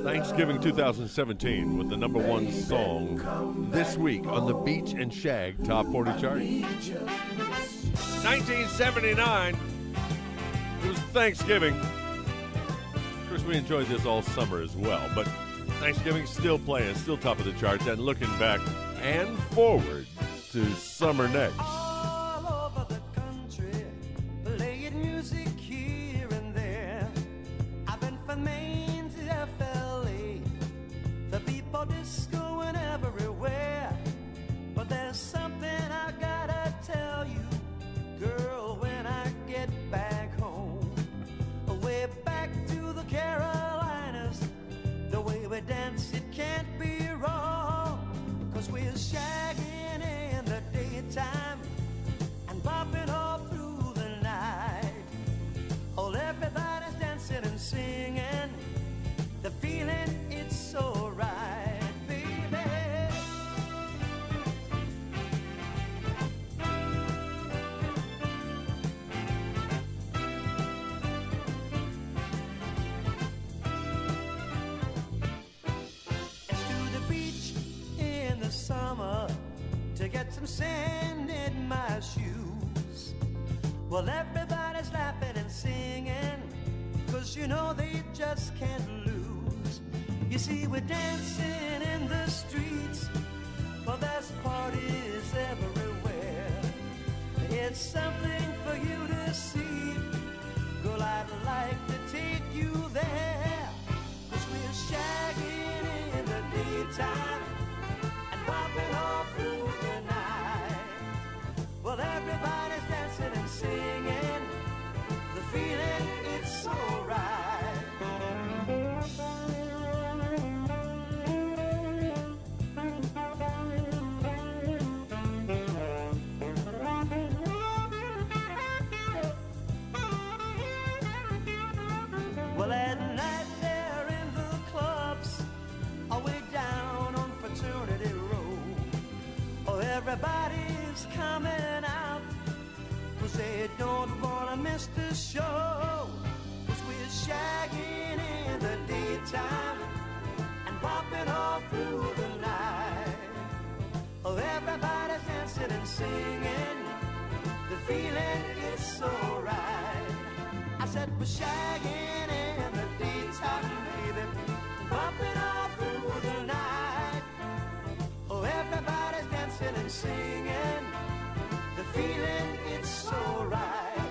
Thanksgiving 2017 with the #1 song this week on the Beach and Shag Top 40 chart. 1979, it was Thanksgiving. Of course, we enjoyed this all summer as well, but Thanksgiving's still playing, still top of the charts, and looking back and forward to summer next. All over the country, playing music here and there. I've been from Maine to FLA, the people discoing everywhere. But there's something I gotta tell you, girl, when I get back home. Way back to the Carolinas, the way we dance, it can't be wrong. 'Cause we're shagging in the daytime and bopping all through the night. Oh, everybody's dancing and singing, the feeling, it's so right, baby. It's to the beach in the summer to get some sand in my shoes. Well, everybody's laughing and singing, 'cause you know they just can't lose. You see, we're dancing in the streets, but there's parties everywhere. It's something for you to see. Girl, I'd like to take you there, 'cause we're shagging in the daytime and bopping all through the night. Well, everybody's dancing and singing, the feeling, it's so right. Well, at night there in the clubs, all way down on Fraternity Road, oh, everybody's coming out, 'cause they don't wanna miss the show. 'Cause we're shagging in the daytime and bopping all through the night. Oh, everybody's dancing and singing, the feeling is so right. I said we're shagging in the daytime, baby, bopping all through the night. Oh, everybody's dancing and singing, the feeling, it's so right.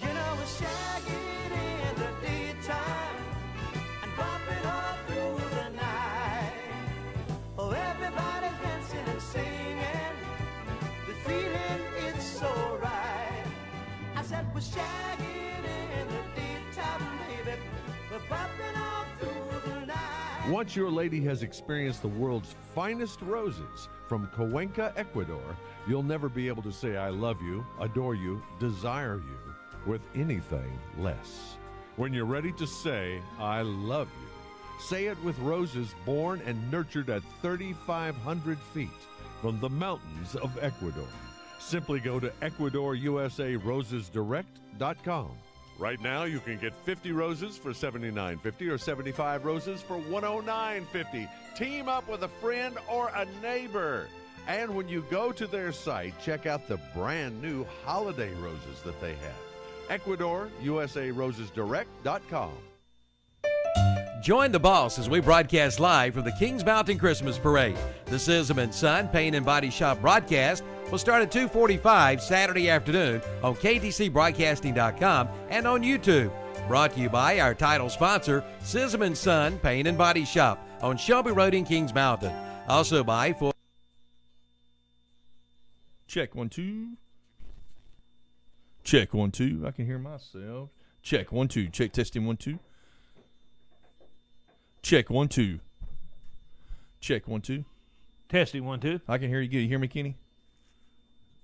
You know we're shagging in the daytime and bopping all through the night. Oh, everybody's dancing and singing, the feeling, it's so right. I said we're shagging in the daytime, baby, we're bopping all through the night. Once your lady has experienced the world's finest roses from Cuenca, Ecuador, you'll never be able to say I love you, adore you, desire you with anything less. When you're ready to say I love you, say it with roses born and nurtured at 3,500 feet from the mountains of Ecuador. Simply go to EcuadorUSARosesDirect.com. Right now, you can get 50 roses for $79.50 or 75 roses for $109.50. Team up with a friend or a neighbor. And when you go to their site, check out the brand new holiday roses that they have. EcuadorUSARosesDirect.com. Join the boss as we broadcast live from the Kings Mountain Christmas Parade. The Sisman Son Paint and Body Shop broadcast will start at 2:45 Saturday afternoon on KTCBroadcasting.com and on YouTube. Brought to you by our title sponsor, Sisman Son Paint and Body Shop on Shelby Road in Kings Mountain. Also by Check 1 2. Check 1 2. I can hear myself. Check 1 2. Check testing 1 2. Check 1 2. Check 1 2. Testing 1 2. I can hear you good. You hear me, Kenny?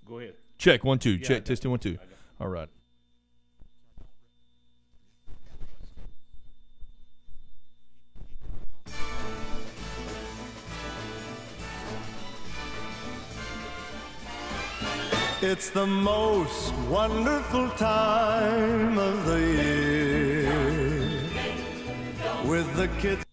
Go ahead. Check 1 2. Yeah, Check testing 1 2. All right. It's the most wonderful time of the year. with the kids.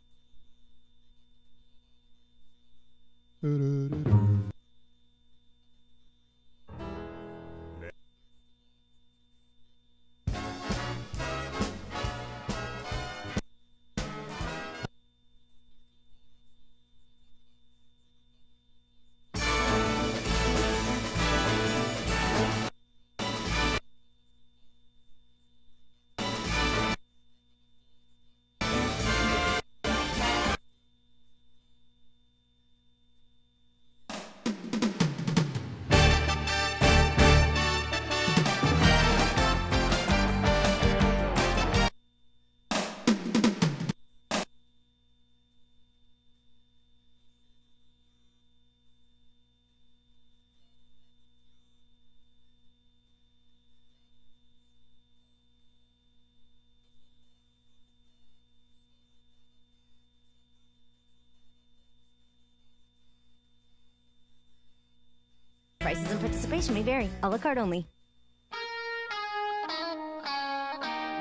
Prices and participation may vary. A la carte only.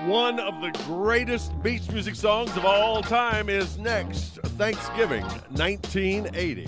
One of the greatest beach music songs of all time is next. Thanksgiving, 1980.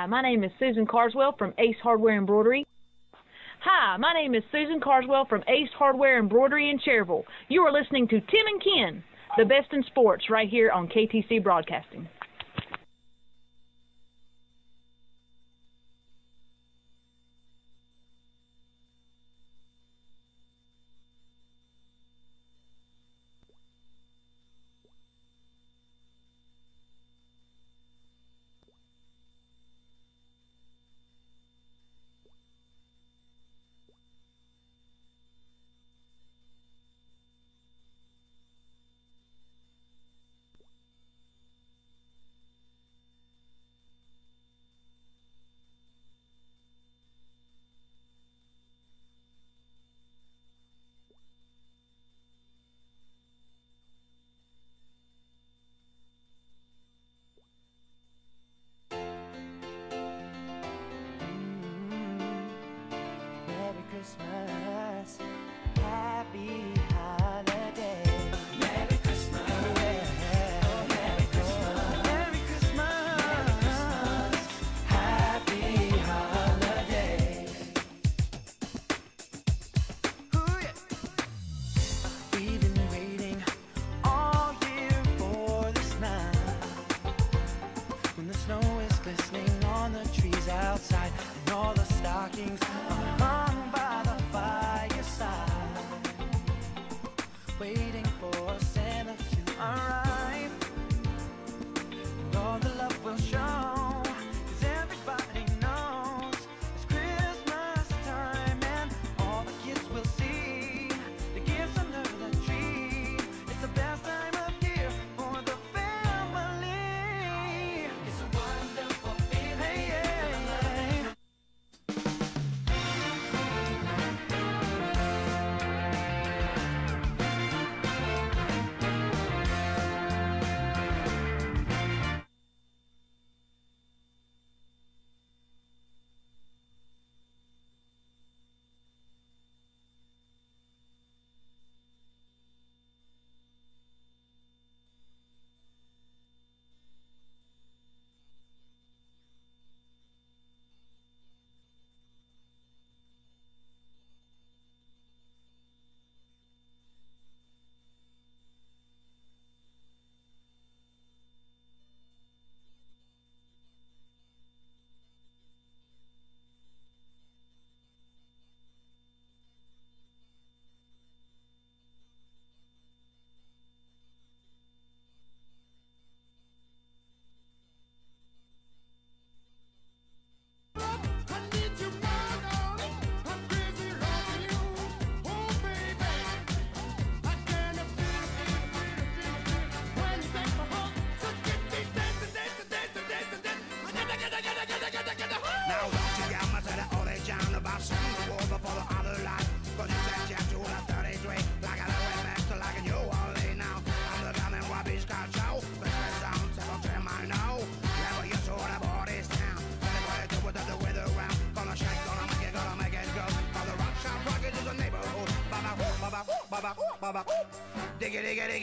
Hi, my name is Susan Carswell from Ace Hardware Embroidery. Hi, my name is Susan Carswell from Ace Hardware Embroidery in Cherryville. You are listening to Tim and Ken, the best in sports, right here on KTC Broadcasting.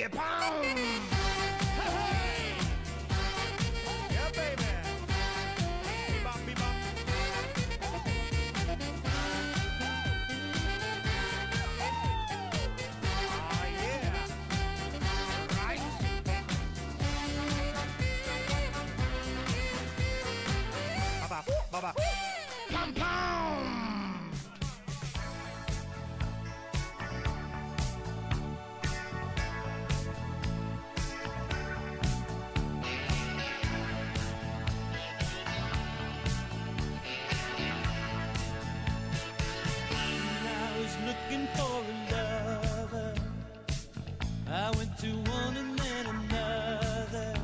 it pound. Hey. Yeah, baby. Bebop, bebop. Oh, yeah. Right. Baba, baba. Pom pom. Looking for a lover, I went to one and then another,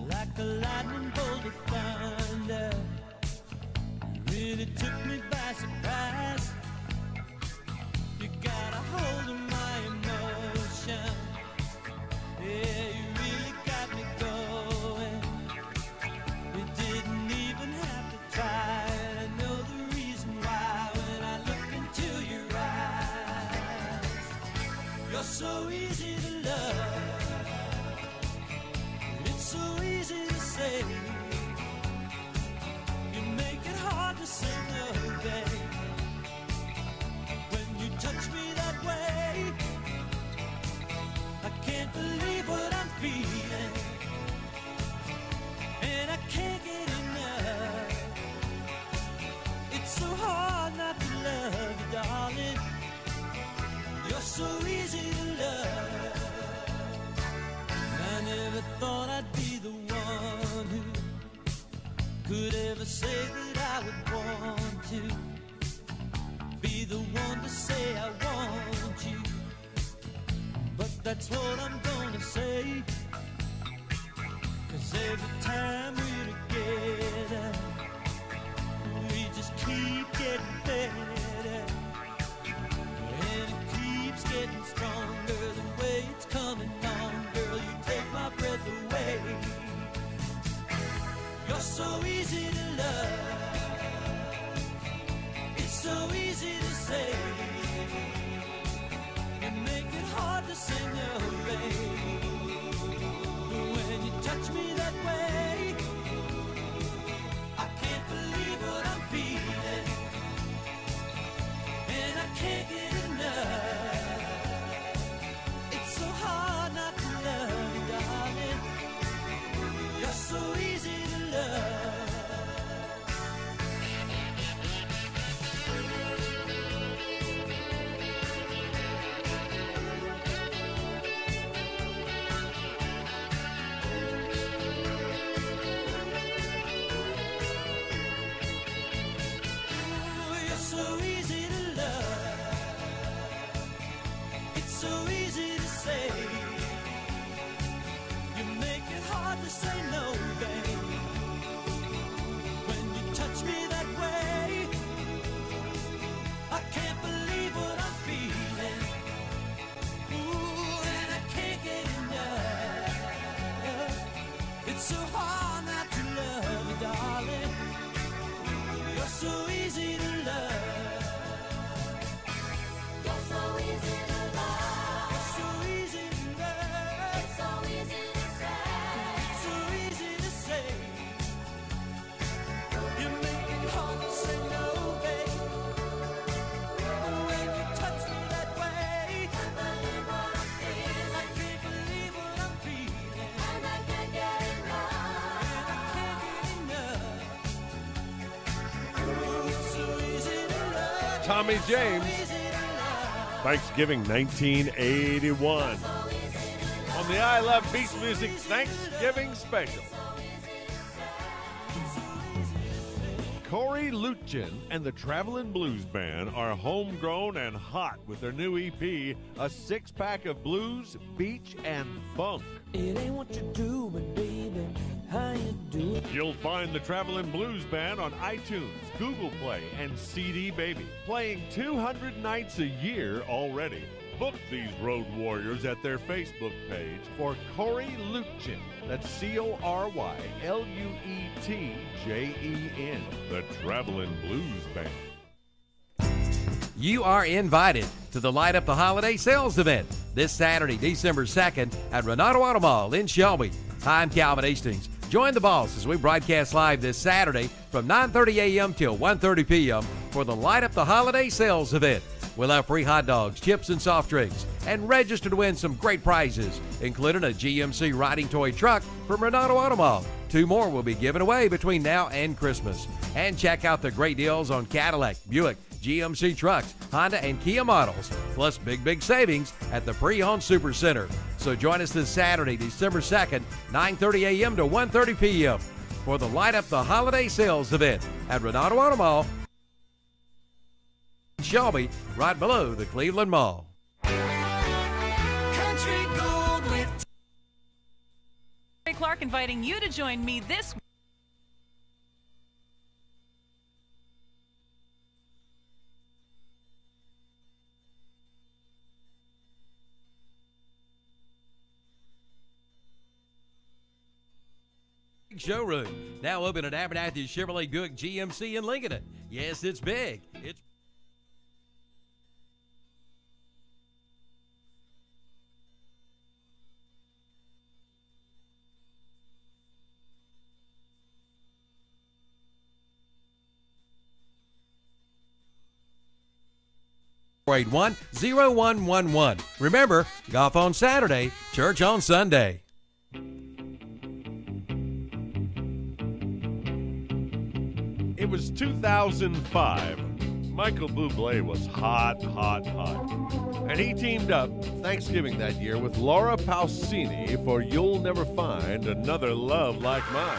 like a lightning bolt of thunder. Really took me by surprise. You got a hold of my emotion. Yeah, you really got me going. You didn't even have to try. I know the reason why when I look into your eyes. You're so easy to love. It's so easy to say. You make it hard to say no, babe. When you touch me that way, I can't believe what I'm feeling, and I can't get enough. It's so hard not to love you, darling. You're so easy to love. I never thought I'd be the one who could ever say that I would want to be the one to say I want you. But that's what I'm gonna say, 'cause every time we're together, we just keep getting better, and it keeps getting stronger. The way it's coming on, girl, you take my breath away. You're so easy to love. It's so easy to say. You make it hard to say no, babe. When you touch me that way, I can't believe what I'm feeling, and I can't get enough. It's so hard not to love you, darling. You're so easy to love. You're so easy to love. It's so easy to say. You make it hard to say no, babe. When you touch me that way, I can't believe what I'm feeling. Ooh, and I can't get enough. It's so hard not to love you, darling. You're so easy to love. You're so easy to love. You're so easy to love. It's so easy to say. It's so easy to say. You make it hard to say no, babe. When you touch me that way, I can't believe what I'm feeling. I can't believe what I'm feeling, and I can't get enough. And I can't get enough. Ooh, it's so easy to love. Tommy James, Easy to love. Thanksgiving 1981. On the I Love Beach Music Thanksgiving Special. Corey Lutjen and the Travelin' Blues Band are homegrown and hot with their new EP, a six-pack of blues, beach, and funk. It ain't what you do, but baby, how you do it. You'll find the Travelin' Blues Band on iTunes, Google Play, and CD Baby, playing 200 nights a year already. Book these road warriors at their Facebook page for Corey Lutjen. That's CORYLUETJEN, the Travelin' Blues Band. You are invited to the Light Up the Holiday sales event this Saturday, December 2nd at Renato Auto Mall in Shelby. I'm Calvin Hastings. Join the boss as we broadcast live this Saturday from 9:30 a.m. till 1:30 p.m. for the Light Up the Holiday Sales event. We'll have free hot dogs, chips, and soft drinks, and register to win some great prizes, including a GMC riding toy truck from Renato Auto Mall. 2 more will be given away between now and Christmas. And check out the great deals on Cadillac, Buick, GMC trucks, Honda, and Kia models, plus big savings at the Pre-Owned Super Center. So join us this Saturday, December 2nd, 9:30 a.m. to 1:30 p.m. for the Light Up the Holiday Sales event at Renato Auto Mall, Shelby, right below the Cleveland Mall. Country Gold with Clark inviting you to join me this showroom, now open at Abernathy Chevrolet Buick GMC in Lincoln. Yes, it's big. It's Grade 1-0111. Remember, golf on Saturday, church on Sunday. It was 2005. Michael Bublé was hot. And he teamed up Thanksgiving that year with Laura Pausini for You'll Never Find Another Love Like Mine.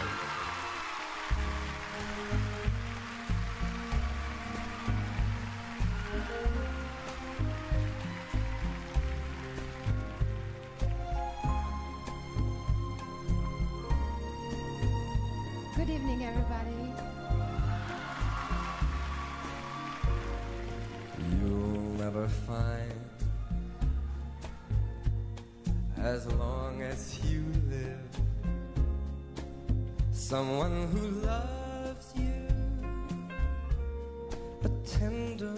Good evening, everybody. You'll never find, as long as you live, someone who loves you but tender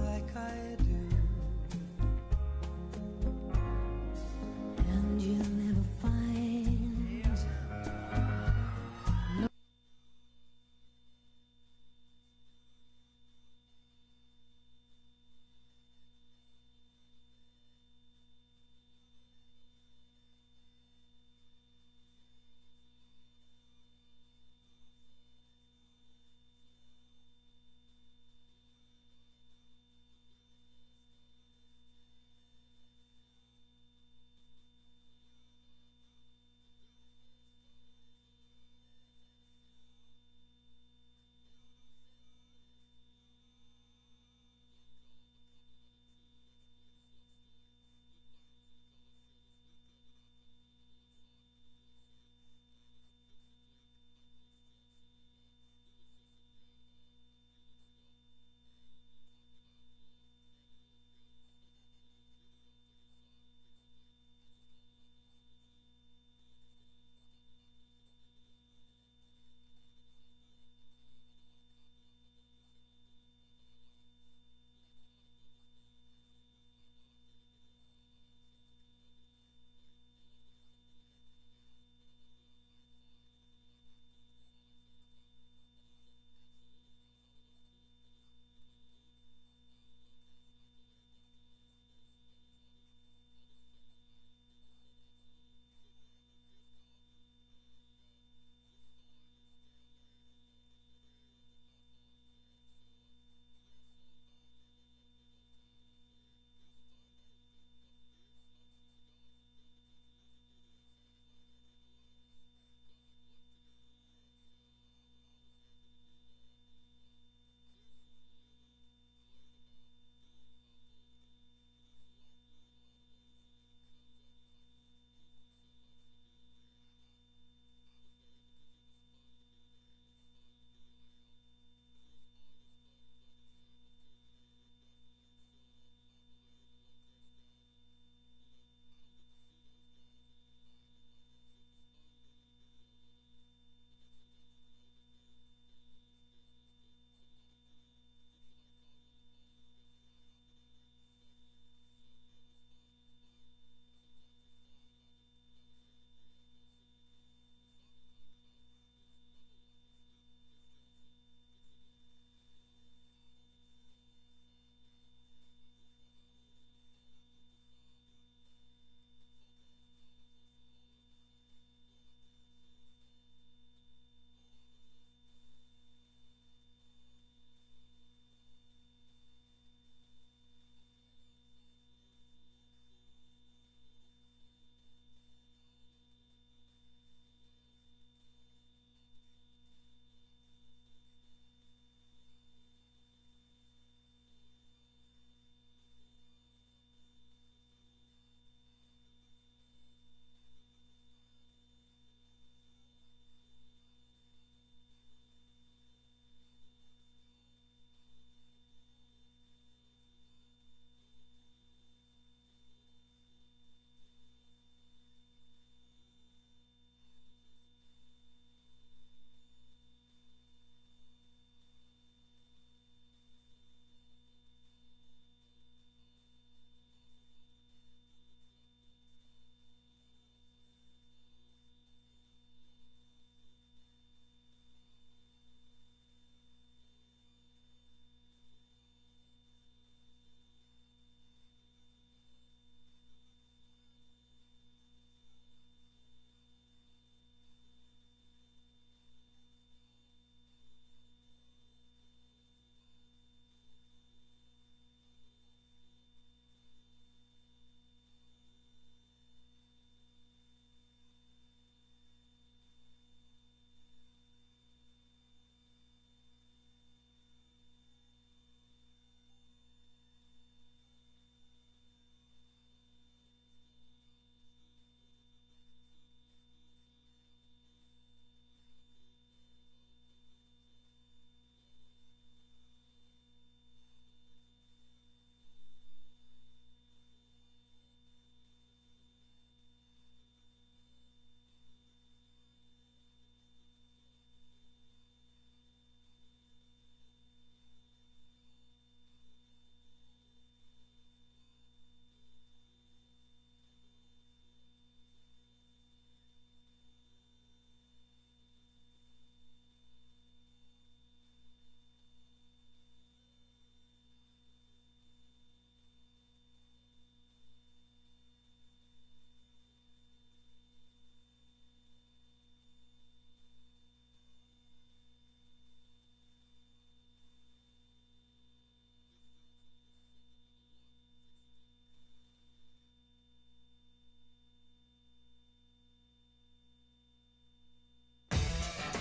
like I do. And you'll never find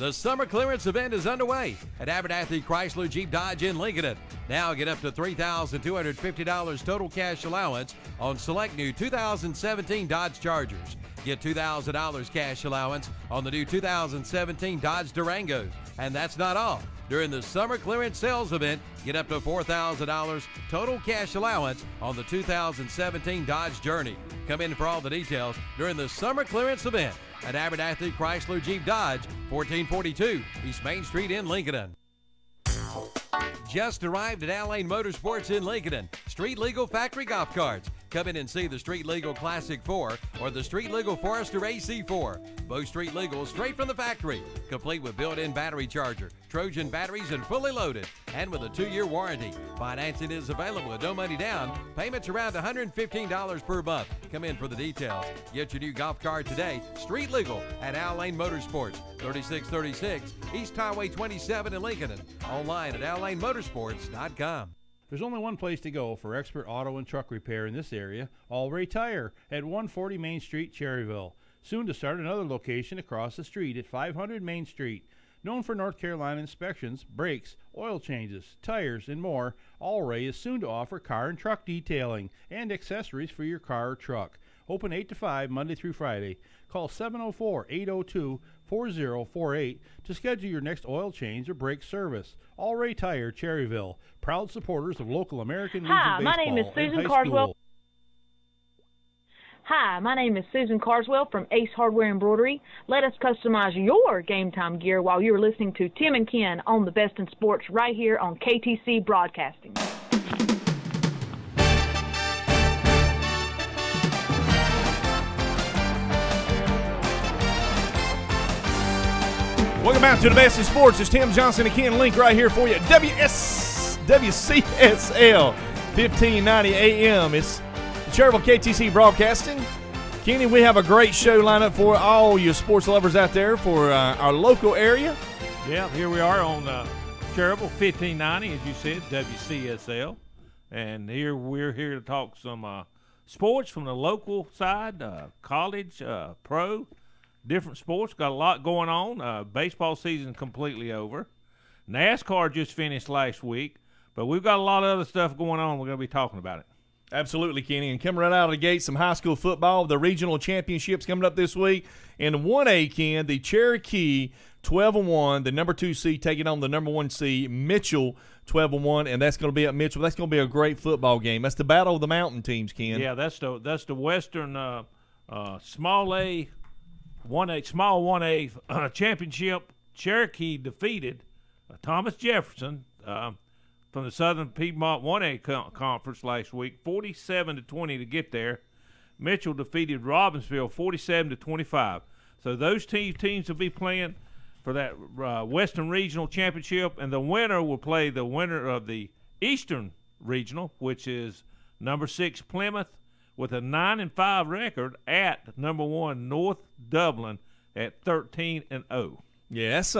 The summer clearance event is underway at Abernathy Chrysler Jeep Dodge in Lincoln. Now get up to $3,250 total cash allowance on select new 2017 Dodge Chargers. Get $2,000 cash allowance on the new 2017 Dodge Durangos. And that's not all. During the summer clearance sales event, get up to $4,000 total cash allowance on the 2017 Dodge Journey. Come in for all the details during the summer clearance event at Abernathy Chrysler Jeep Dodge, 1442 East Main Street in Lincoln. Just arrived at Al Lane Motorsports in Lincoln. Street Legal Factory Golf Carts. Come in and see the Street Legal Classic 4 or the Street Legal Forester AC4. Both Street Legal straight from the factory, complete with built-in battery charger, Trojan batteries, and fully loaded, and with a 2-year warranty. Financing is available with no money down. Payments around $115 per month. Come in for the details. Get your new golf cart today. Street Legal at Al Lane Motorsports, 3636 East Highway 27 in Lincoln. Online at AlLaneMotorsports.com. There's only one place to go for expert auto and truck repair in this area, All Ray Tire at 140 Main Street, Cherryville. Soon to start another location across the street at 500 Main Street. Known for North Carolina inspections, brakes, oil changes, tires, and more, All Ray is soon to offer car and truck detailing and accessories for your car or truck. Open 8 to 5 Monday through Friday. Call 704-802-4048 to schedule your next oil change or brake service. All Ray Tire, Cherryville, proud supporters of local American Legion Hi, baseball my name is and Susan high Carswell. school. Hi, my name is Susan Carswell from Ace Hardware Embroidery. Let us customize your game time gear while you're listening to Tim and Ken on the Best in Sports right here on KTC Broadcasting. Welcome back to the Best in Sports. It's Tim Johnson and Ken Link right here for you. WCSL 1590 AM. It's Cherryville KTC Broadcasting. Kenny, we have a great show lined up for all you sports lovers out there for our local area. Yeah, here we are on Cherryville 1590, as you said, WCSL. And here we're here to talk some sports from the local side, college, pro, different sports. Got a lot going on. Baseball season completely over. NASCAR just finished last week, but we've got a lot of other stuff going on. We're going to be talking about it. Absolutely, Kenny. And coming right out of the gate, some high school football. The regional championships coming up this week. In 1A, Ken, the Cherokee 12-1, the number 2 seed taking on the number 1 seed, Mitchell 12-1, and that's going to be at Mitchell. That's going to be a great football game. That's the battle of the mountain teams, Ken. Yeah, that's the Western small A 1A championship. Cherokee defeated Thomas Jefferson from the Southern Piedmont 1A conference last week, 47-20 to get there. Mitchell defeated Robbinsville 47-25. So those teams will be playing for that Western Regional Championship, and the winner will play the winner of the Eastern Regional, which is number 6 Plymouth with a 9-5 record at number 1 North Dublin at 13-0. Yeah, that's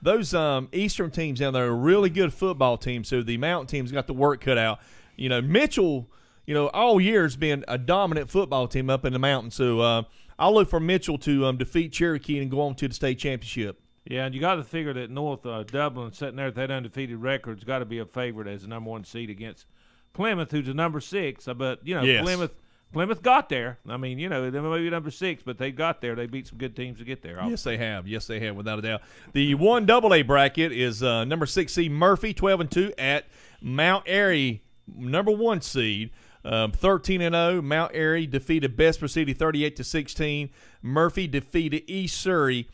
those Eastern teams down there are a really good football team. So the mountain teams got the work cut out. You know, Mitchell, all year has been a dominant football team up in the mountains. So I'll look for Mitchell to defeat Cherokee and go on to the state championship. Yeah, and you got to figure that North Dublin sitting there with that undefeated record has got to be a favorite as the number 1 seed against Plymouth, who's the number 6. But yes. Plymouth got there. I mean, they may be number 6, but they got there. They beat some good teams to get there. Yes, they have. Yes, they have, without a doubt. The 1AA bracket is number 6 seed Murphy, 12-2 at Mount Airy, number 1 seed, 13-0. Mount Airy defeated Vesper City 38-16. Murphy defeated East Surrey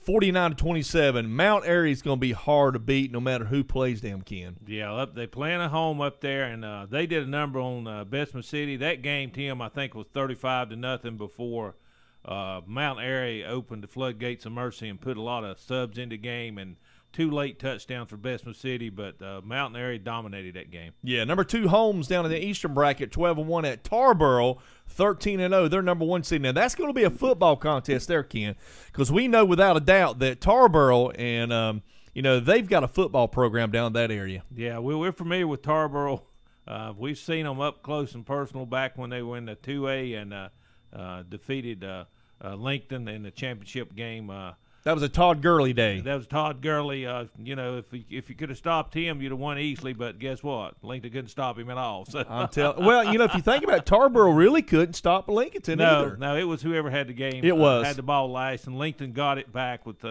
49-27. Mount Airy is going to be hard to beat no matter who plays them, Ken. Yeah, they playing at home up there, and they did a number on Bessemer City. That game, Tim, I think was 35-0 before Mount Airy opened the floodgates of mercy and put a lot of subs in the game, and 2 late touchdowns for Bessemer City, but Mountain Airy dominated that game. Yeah, number 2 Holmes down in the Eastern bracket, 12-1 at Tarboro, 13-0. They're number 1 seed. Now, that's going to be a football contest there, Ken, because we know without a doubt that Tarboro and, they've got a football program down in that area. Yeah, we're familiar with Tarboro. We've seen them up close and personal back when they were in the 2A and defeated Lincoln in the championship game. That was a Todd Gurley day. That was Todd Gurley. You know, if you could have stopped him, you'd have won easily. But guess what? Lincoln couldn't stop him at all. So. I'm telling. Well, you know, if you think about it, Tarboro really couldn't stop Lincolnton either. No, it was whoever had the game. It was had the ball last, and Lincoln got it back with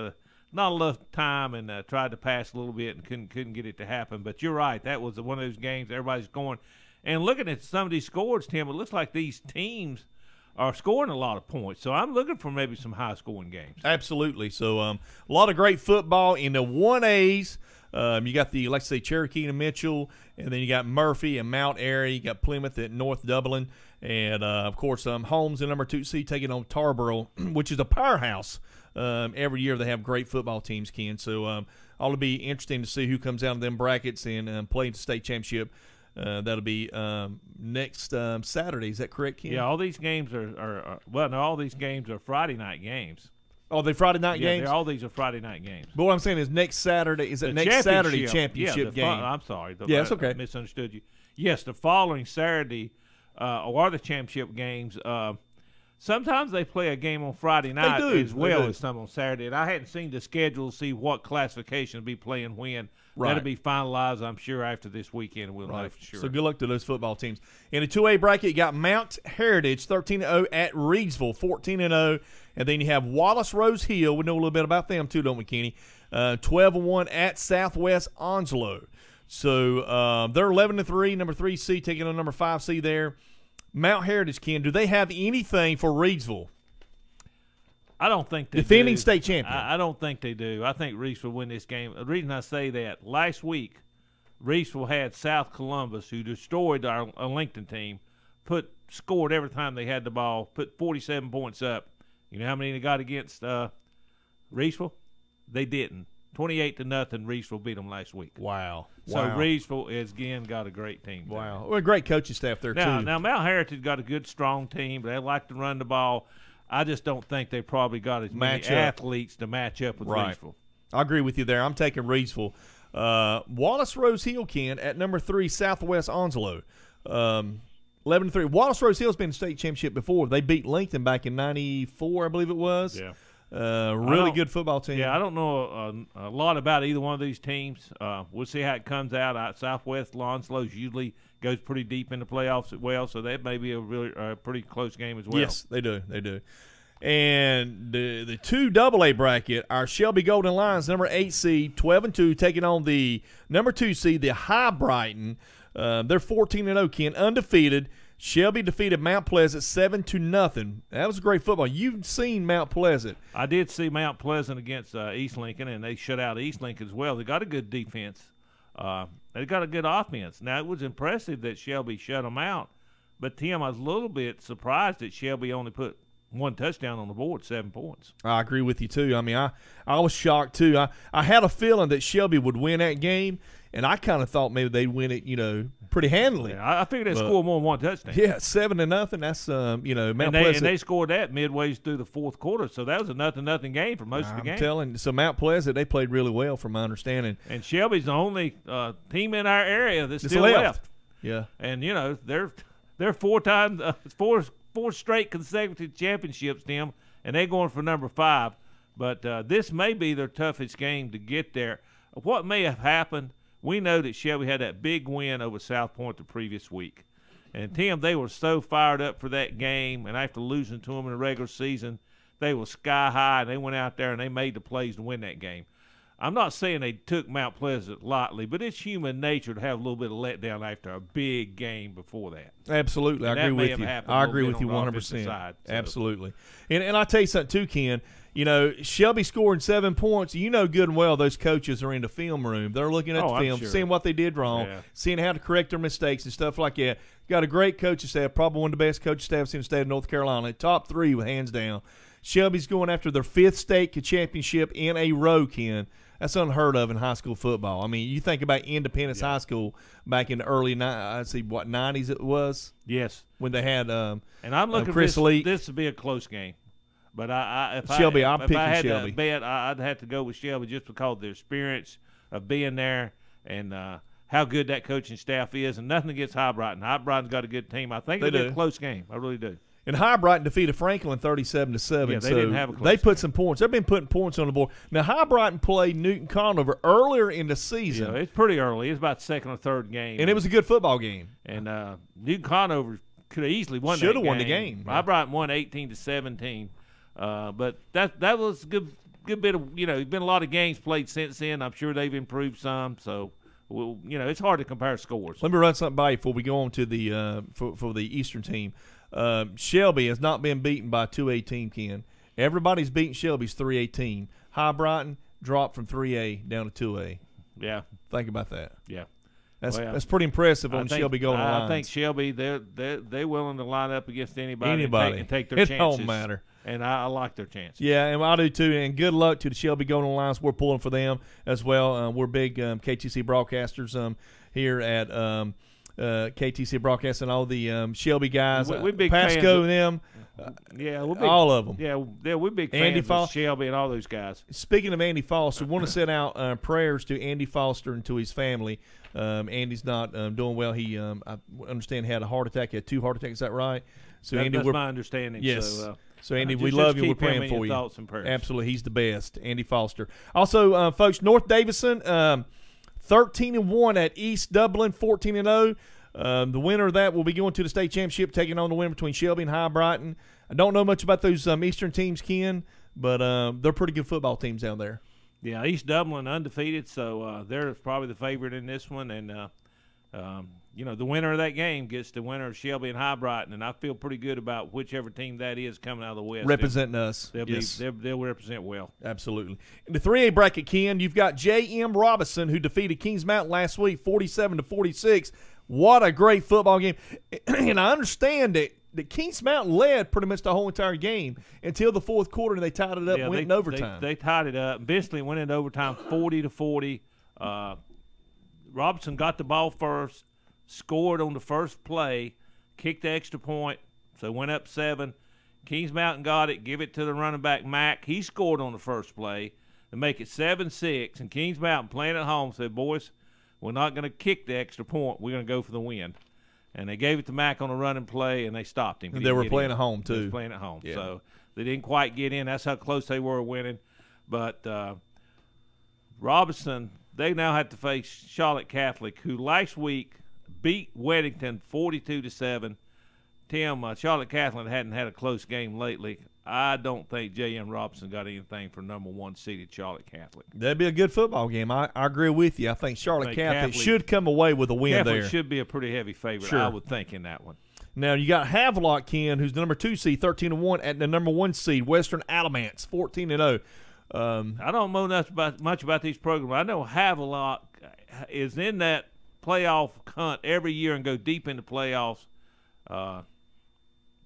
not enough time and tried to pass a little bit and couldn't get it to happen. But you're right. That was one of those games everybody's going. And looking at some of these scores, Tim, it looks like these teams are scoring a lot of points. So I'm looking for maybe some high-scoring games. Absolutely. So a lot of great football in the 1As. You got the, like I say, Cherokee and Mitchell, and then you got Murphy and Mount Airy. You got Plymouth at North Dublin. And, of course, Holmes, the number 2 seed, taking on Tarboro, which is a powerhouse. Every year they have great football teams, Ken. So ought to be interesting to see who comes out of them brackets and play the state championship. That'll be next Saturday. Is that correct, Ken? Yeah, all these games are all these games are Friday night games. Oh, they Friday night games? All these are Friday night games. But what I'm saying is next Saturday. Is it next Saturday championship game? I'm sorry. Yeah, it's okay. I misunderstood you. Yes, the following Saturday are the championship games. Sometimes they play a game on Friday night as well as some on Saturday. And I hadn't seen the schedule to see what classification will be playing when. Right. That'll be finalized, I'm sure, after this weekend. We'll know for sure. So good luck to those football teams. In the 2A bracket, you got Mount Heritage 13-0 at Reidsville 14-0, and then you have Wallace Rose Hill. We know a little bit about them too, don't we, Kenny? 12-1 at Southwest Onslow. So they're 11-3, number 3 seed taking on number 5 seed there. Mount Heritage, Ken, do they have anything for Reidsville? I don't think they defending do. state champion. I don't think they do. I think Reese will win this game. The reason I say that, last week, Reeseville had South Columbus, who destroyed our Lincoln team, scored every time they had the ball, put 47 points up. You know how many they got against Reeseville? They didn't. 28-0, Reeseville beat them last week. Wow. So Reeseville has again got a great team. Wow. Well, a great coaching staff there, too. Now, Mount Heritage got a good, strong team, but they like to run the ball. I just don't think they probably got as many athletes to match up with Reeseville. I agree with you there. I'm taking Reeseville. Wallace Rose Hill, Ken, at number 3, Southwest Onslow. 11-3. Wallace Rose Hill's been in state championship before. They beat Lincoln back in '94, I believe it was. Yeah. Really good football team. Yeah, I don't know a lot about either one of these teams. We'll see how it comes out. Southwest Onslow usually goes pretty deep in the playoffs as well, so that may be a pretty close game as well. Yes, they do. They do. And the 2AA bracket, our Shelby Golden Lions, number 8 seed, 12-2, taking on the number 2 seed, the High Brighton. They're 14-0, Ken, undefeated. Shelby defeated Mount Pleasant 7-0. That was great football. You've seen Mount Pleasant. I did see Mount Pleasant against East Lincoln, and they shut out East Lincoln as well. They got a good defense. They got a good offense. Now, it was impressive that Shelby shut them out, but, Tim, I was a little bit surprised that Shelby only put one touchdown on the board, 7 points. I agree with you, too. I mean, I was shocked, too. I had a feeling that Shelby would win that game, and I kind of thought maybe they'd win it, pretty handily. Yeah, I figured they'd score more than one touchdown. Yeah, 7-0. That's Mount Pleasant. And they scored that midway through the fourth quarter, so that was a 0-0 game for most of the game. I'm telling you, so Mount Pleasant, they played really well from my understanding. And Shelby's the only team in our area that's still left. Yeah. And they're four straight consecutive championships, Tim, and they're going for number 5. But this may be their toughest game to get there. What may have happened, we know that Shelby had that big win over South Point the previous week. And, Tim, they were so fired up for that game, and after losing to them in the regular season, they were sky high, and they went out there and they made the plays to win that game. I'm not saying they took Mount Pleasant lightly, but it's human nature to have a little bit of letdown after a big game before that. Absolutely. I agree with you. I agree with you 100%. Side, so. Absolutely. And I'll tell you something, too, Ken. Shelby scoring 7 points. You know good and well those coaches are in the film room. They're looking at the film, seeing what they did wrong, seeing how to correct their mistakes and stuff like that. Got a great coaching staff, probably one of the best coaching staffs in the state of North Carolina. Top 3 with hands down. Shelby's going after their 5th state championship in a row, Ken. That's unheard of in high school football. I mean, you think about Independence High School back in the early 90s it was? Yes. When they had and I'm looking Chris for Lee. This to be a close game. But if Shelby, I had Shelby. to bet, I'd have to go with Shelby just because of their experience of being there and how good that coaching staff is. And nothing against High Brighton. High Brighton's got a good team. I think it'll be a close game. I really do. And High Brighton defeated Franklin 37-7. Yeah, they so didn't have a close they put game. some points. They've been putting points on the board. Now High Brighton played Newton Conover earlier in the season. Yeah, it's pretty early. It's about second or third game. And it was a good football game. And Newton Conover could have easily won that game. Should have won the game. High Brighton won 18-17. But that was a good bit of, there's been a lot of games played since then. I'm sure they've improved some. So, it's hard to compare scores. Let me run something by you before we go on to the for the Eastern team. Shelby has not been beaten by a 2A team, Ken. Everybody's beaten Shelby's 3A team. High Brighton dropped from 3A down to 2A. Yeah. Think about that. Yeah. That's pretty impressive on Shelby Golden Lions. I think Shelby, they're willing to line up against anybody. And take their it chances. Don't matter. And I like their chances. Yeah, and I do too. And good luck to the Shelby Golden Lions. We're pulling for them as well. We're big KTC broadcasters here at KTC Broadcasting. All the Shelby guys, we're big Pasco and them. Yeah, we're big, all of them. Yeah, we're big fans of Shelby and all those guys. Speaking of Andy Foster, want to send out prayers to Andy Foster and to his family. Andy's not doing well. He, I understand, had a heart attack. He had 2 heart attacks. Is that right? So Andy, that's my understanding. Yes. So Andy, we love you. We're praying for you. Thoughts and prayers. Absolutely, he's the best. Andy Foster. Also, folks, North Davison, 13-1 at East Dublin, 14-0. The winner of that will be going to the state championship, taking on the winner between Shelby and High Brighton. I don't know much about those Eastern teams, Ken, but they're pretty good football teams down there. Yeah, East Dublin undefeated, so they're probably the favorite in this one. And, the winner of that game gets the winner of Shelby and High Brighton, and I feel pretty good about whichever team that is coming out of the West. Representing us. They'll represent well. Absolutely. In the 3A bracket, Ken, you've got J.M. Robinson, who defeated Kings Mountain last week, 47-46. What a great football game. And I understand that Kings Mountain led pretty much the whole entire game until the fourth quarter, and they tied it up and went in overtime. They tied it up. Eventually went into overtime 40-40. Robinson got the ball first, scored on the first play, kicked the extra point, so went up 7. Kings Mountain got it, give it to the running back, Mack. He scored on the first play to make it 7-6, and Kings Mountain, playing at home, said, boys, we're not going to kick the extra point. We're going to go for the win. And they gave it to Mack on a running play, and they stopped him. And they were playing at home, too. They were playing at home. Yeah. So they didn't quite get in. That's how close they were winning. But Robinson, they now have to face Charlotte Catholic, who last week beat Weddington 42-7. Tim, Charlotte Catholic hadn't had a close game lately. I don't think J.M. Robinson got anything for number 1 seeded Charlotte Catholic. That'd be a good football game. I agree with you. I think Charlotte Catholic should come away with a win Catholic there. Should be a pretty heavy favorite, sure. I would think, in that one. Now, you got Havelock, Ken, who's the number 2 seed, 13-1, at the number 1 seed, Western Alamance, 14-0. I don't know much about these programs. I know Havelock is in that playoff hunt every year and go deep into playoffs.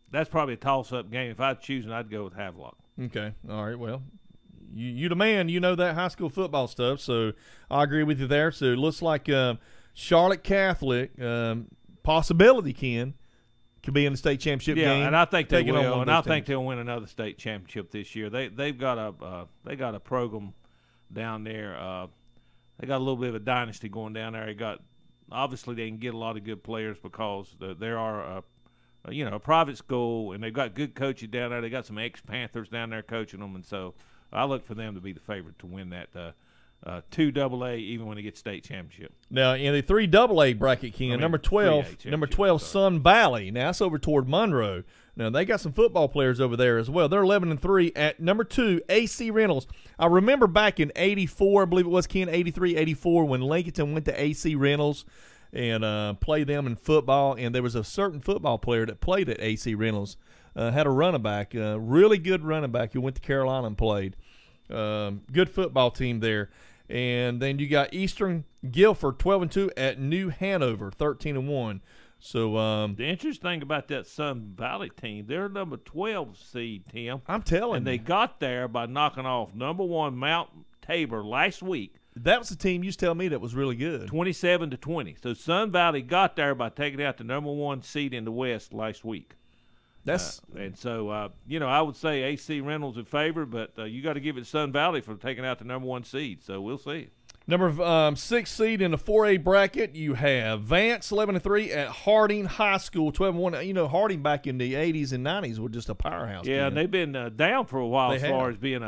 That's probably a toss-up game. If I was choosing, I'd go with Havelock. Okay. All right. Well, you the man. You know that high school football stuff, so I agree with you there. So it looks like Charlotte Catholic, possibility, Ken, could be in the state championship game. Yeah, and I think they will. And I think they'll win another state championship this year. They've got a program down there. They got a little bit of a dynasty going down there. Obviously they can get a lot of good players because there are a private school, and they've got good coaching down there. They got some ex-Panthers down there coaching them, and so I look for them to be the favorite to win that 2AA, even when they get state championship. Now in the 3AA bracket, Ken, number 12, Sun Valley. Now that's over toward Monroe. Now they got some football players over there as well. They're 11-3 at number 2, AC Reynolds. I remember back in '84, I believe it was, Ken, '83, '84, when Lincolnton went to AC Reynolds and played them in football, and there was a certain football player that played at AC Reynolds, had a running back, really good running back who went to Carolina and played. Good football team there. And then you got Eastern Guilford 12-2 at New Hanover 13-1. So the interesting thing about that Sun Valley team, they're number 12 seed, Tim. I'm telling you. And they got there by knocking off number 1 Mount Tabor last week. That was the team you used to tell me that was really good. 27-20. So Sun Valley got there by taking out the number 1 seed in the West last week. And so I would say AC Reynolds in favor, but you got to give it to Sun Valley for taking out the number 1 seed. So we'll see. Number 6 seed in the 4A bracket, you have Vance, 11-3 at Harding High School, 12-1. You know, Harding back in the 80s and 90s were just a powerhouse. Yeah, and they've been down for a while They as far have. as being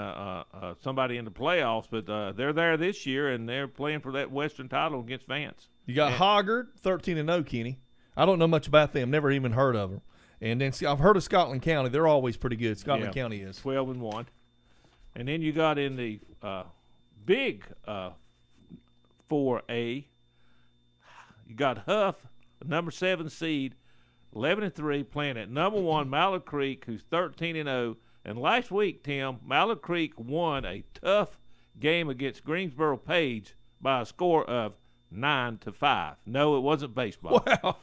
somebody in the playoffs, but they're there this year, and they're playing for that Western title against Vance. You got Hoggard, 13-0, Kenny. I don't know much about them, never even heard of them. And then I've heard of Scotland County. They're always pretty good. Scotland County is 12-1. And then you got in the big 4A, you got Huff, number 7 seed, 11-3, playing at number 1 Mallard Creek, who's 13-0. And last week, Tim, Mallard Creek won a tough game against Greensboro Page by a score of 9-5. No, it wasn't baseball. Wow.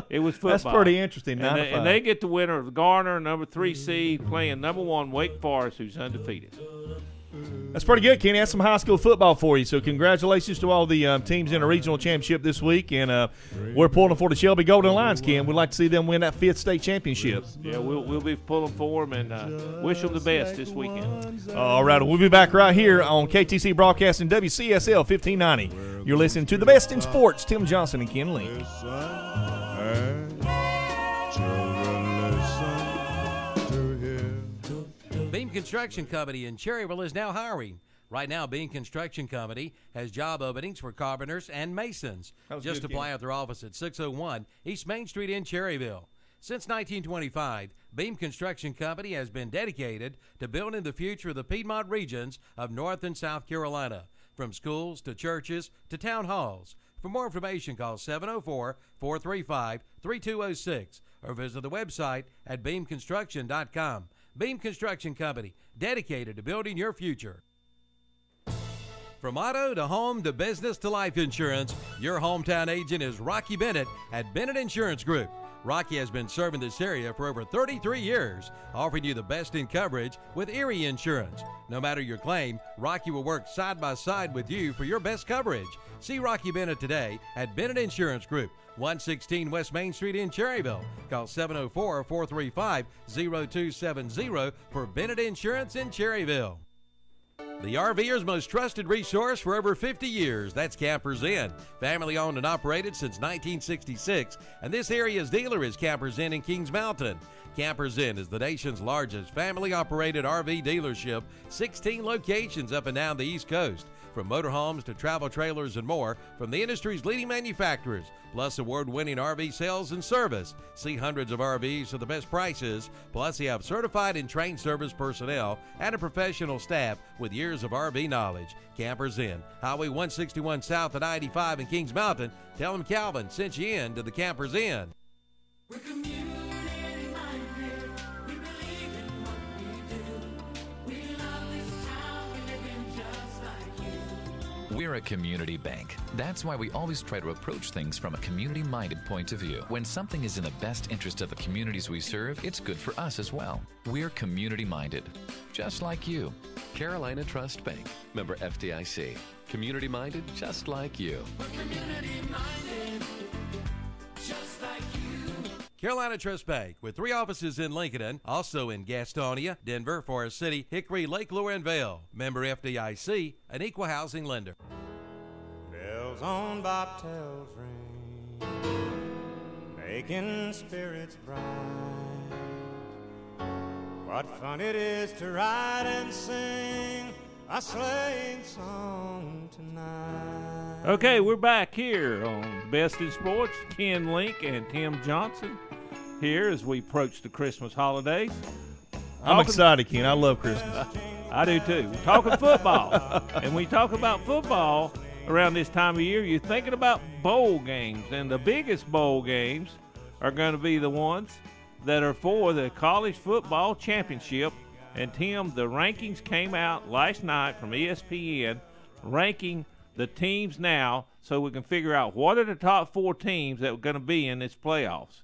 It was football. That's pretty interesting, 9-5. And they get the winner of Garner, number 3 seed, playing number 1 Wake Forest, who's undefeated. That's pretty good, Kenny. That's some high school football for you. So congratulations to all the teams in the regional championship this week. And we're pulling for the Shelby Golden Lions, Ken. We'd like to see them win that 5th state championship. Yeah, we'll be pulling for them and wish them the best this weekend. All right, we'll be back right here on KTC Broadcasting, WCSL 1590. You're listening to the best in sports. Tim Johnson and Ken Link. Beam Construction Company in Cherryville is now hiring. Right now, Beam Construction Company has job openings for carpenters and masons. Just apply at their office at 601 East Main Street in Cherryville. Since 1925, Beam Construction Company has been dedicated to building the future of the Piedmont regions of North and South Carolina, from schools to churches to town halls. For more information, call 704-435-3206 or visit the website at beamconstruction.com. Beam Construction Company, dedicated to building your future. From auto to home to business to life insurance, your hometown agent is Rocky Bennett at Bennett Insurance Group. Rocky has been serving this area for over 33 years, offering you the best in coverage with Erie Insurance. No matter your claim, Rocky will work side by side with you for your best coverage. See Rocky Bennett today at Bennett Insurance Group, 116 West Main Street in Cherryville. Call 704-435-0270 for Bennett Insurance in Cherryville. The RVer's most trusted resource for over 50 years. That's Campers Inn. Family owned and operated since 1966. And this area's dealer is Campers Inn in Kings Mountain. Campers Inn is the nation's largest family operated RV dealership, 16 locations up and down the East Coast. From motorhomes to travel trailers and more, from the industry's leading manufacturers, plus award-winning RV sales and service. See hundreds of RVs for the best prices, plus you have certified and trained service personnel and a professional staff with years of RV knowledge. Campers Inn, Highway 161 South of 95 in Kings Mountain. Tell them Calvin sent you in to the Campers Inn. We're community-minded. We believe in what we do. We love this town. We live in just like you. We're a community bank. That's why we always try to approach things from a community-minded point of view. When something is in the best interest of the communities we serve, it's good for us as well. We're community-minded, just like you. Carolina Trust Bank, member FDIC. Community-minded, just like you. We're community-minded, just like you. Carolina Trust Bank, with 3 offices in Lincoln, also in Gastonia, Denver, Forest City, Hickory, Lake Lure, and Vail. Member FDIC, an equal housing lender. Bells on bobtails ring, making spirits bright. What fun it is to ride and sing a sleighing song tonight. Okay, we're back here on Best in Sports. Ken Link and Tim Johnson here as we approach the Christmas holidays. I'm excited, Ken. I love Christmas. I do too. We're talking football. And when you talk about football around this time of year, you're thinking about bowl games. And the biggest bowl games are going to be the ones that are for the college football championship. And Tim, the rankings came out last night from ESPN, ranking the teams now so we can figure out what are the top 4 teams that are going to be in this playoffs.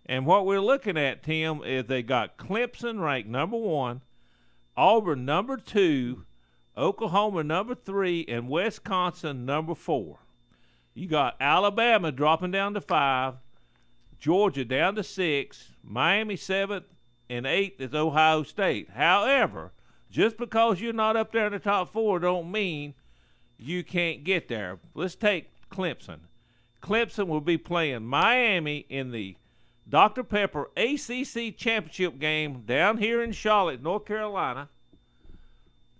And what we're looking at, Tim, is they got Clemson ranked number 1, Auburn number 2, Oklahoma number 3, and Wisconsin number 4. You got Alabama dropping down to 5, Georgia down to 6, Miami 7th, and 8th is Ohio State. However, just because you're not up there in the top 4 don't mean you can't get there. Let's take Clemson. Clemson will be playing Miami in the Dr. Pepper ACC Championship game down here in Charlotte, North Carolina.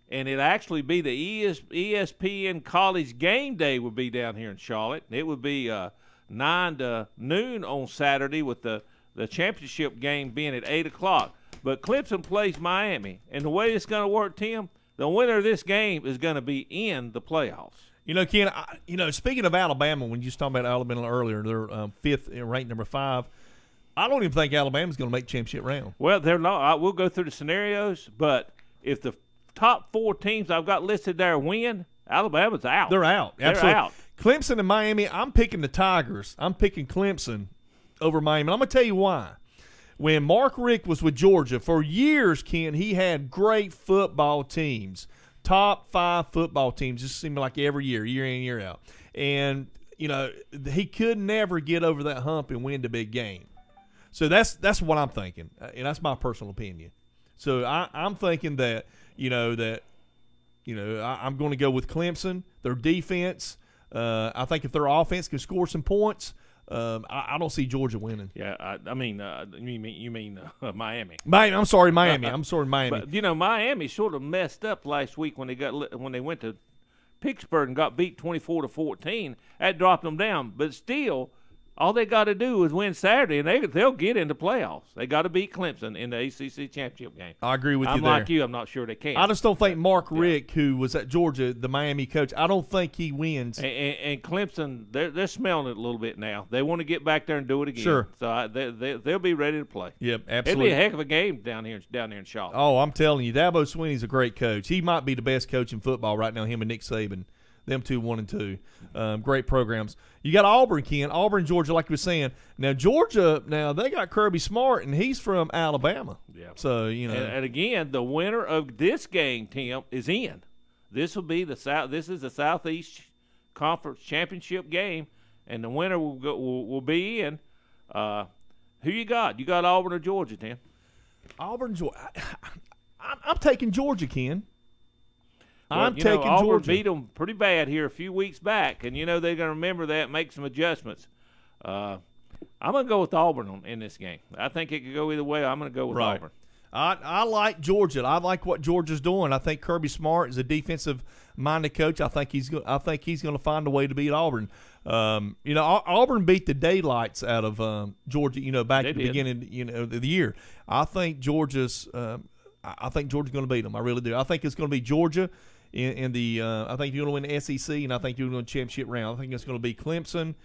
And it'd actually be the ESPN College Game Day would be down here in Charlotte. It would be 9 to noon on Saturday with the championship game being at 8 o'clock. But Clemson plays Miami. And the way it's going to work, Tim, the winner of this game is going to be in the playoffs. You know, Ken, speaking of Alabama, when you was talking about Alabama earlier, they're fifth, ranked number 5. I don't even think Alabama's going to make championship round. Well, they're not. We'll go through the scenarios, but if the top 4 teams I've got listed there win, Alabama's out. They're out. Absolutely. They're out. Clemson and Miami, I'm picking the Tigers. I'm picking Clemson over Miami. And I'm going to tell you why. When Mark Richt was with Georgia, for years, Ken, he had great football teams, top 5 football teams, just seemed like every year in, year out. And, he could never get over that hump and win the big game. So that's what I'm thinking, and that's my personal opinion. So I'm thinking that, I'm going to go with Clemson, their defense. I think if their offense can score some points, I don't see Georgia winning. Yeah, you mean Miami. I'm sorry, Miami. But, Miami sort of messed up last week when they went to Pittsburgh and got beat 24-14. That dropped them down. But still, all they got to do is win Saturday, and they'll get into playoffs. They got to beat Clemson in the ACC championship game. I agree with you I'm there. like you. I'm not sure they can. I just don't think Mark Richt, who was at Georgia, the Miami coach, I don't think he wins. And Clemson, they're smelling it a little bit now. They want to get back there and do it again. Sure. So they'll be ready to play. Yep, absolutely. It'll be a heck of a game down here in Charlotte. Oh, I'm telling you, Dabo Swinney's a great coach. He might be the best coach in football right now, him and Nick Saban. Them two, 1 and 2. Great programs. You got Auburn, Ken. Auburn, Georgia, like you were saying. Now, Georgia, they got Kirby Smart, and he's from Alabama. Yeah. So, And again, the winner of this game, Tim, is in. This will be This is the Southeast Conference Championship game, and the winner will be in. Who you got? You got Auburn or Georgia, Tim? Auburn, Georgia. I'm taking Georgia, Ken. Well, I'm taking Auburn Georgia. beat them pretty bad here a few weeks back, and they're going to remember that and make some adjustments. I'm going to go with Auburn in this game. I think it could go either way. I'm going to go with Auburn. I like Georgia. I like what Georgia's doing. I think Kirby Smart is a defensive-minded coach. I think he's going to find a way to beat Auburn. Auburn beat the daylights out of Georgia. Back at the beginning, of the year. I think Georgia's going to beat them. I really do. I think it's going to be Georgia. I think you're going to win the SEC, and I think you're going to win the championship round. I think it's going to be Clemson,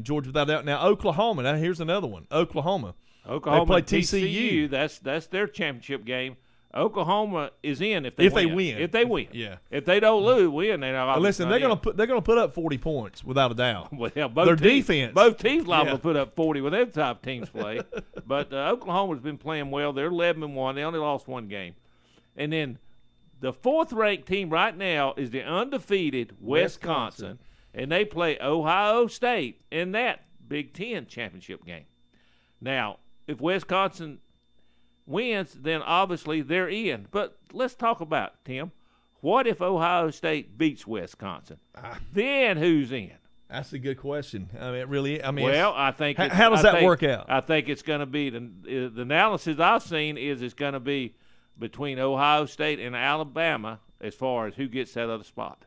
Georgia without doubt. Now, Oklahoma. Now, here's another one. Oklahoma. They play TCU. That's their championship game. Oklahoma is in if they win. If they win. Yeah. If they don't win, then listen, they're going to put up 40 points without a doubt. Well, their defense. Both teams liable to put up 40 when their top teams play. But Oklahoma's been playing well. They're 11-1. They only lost 1 game. And then the 4th-ranked team right now is the undefeated Wisconsin, and they play Ohio State in that Big Ten championship game. Now, if Wisconsin wins, then obviously they're in. But let's talk about it, Tim. What if Ohio State beats Wisconsin? Then who's in? That's a good question. I mean, it really. I think. How does that work out? I think it's going to be the analysis I've seen is it's going to be between Ohio State and Alabama as far as who gets that other spot.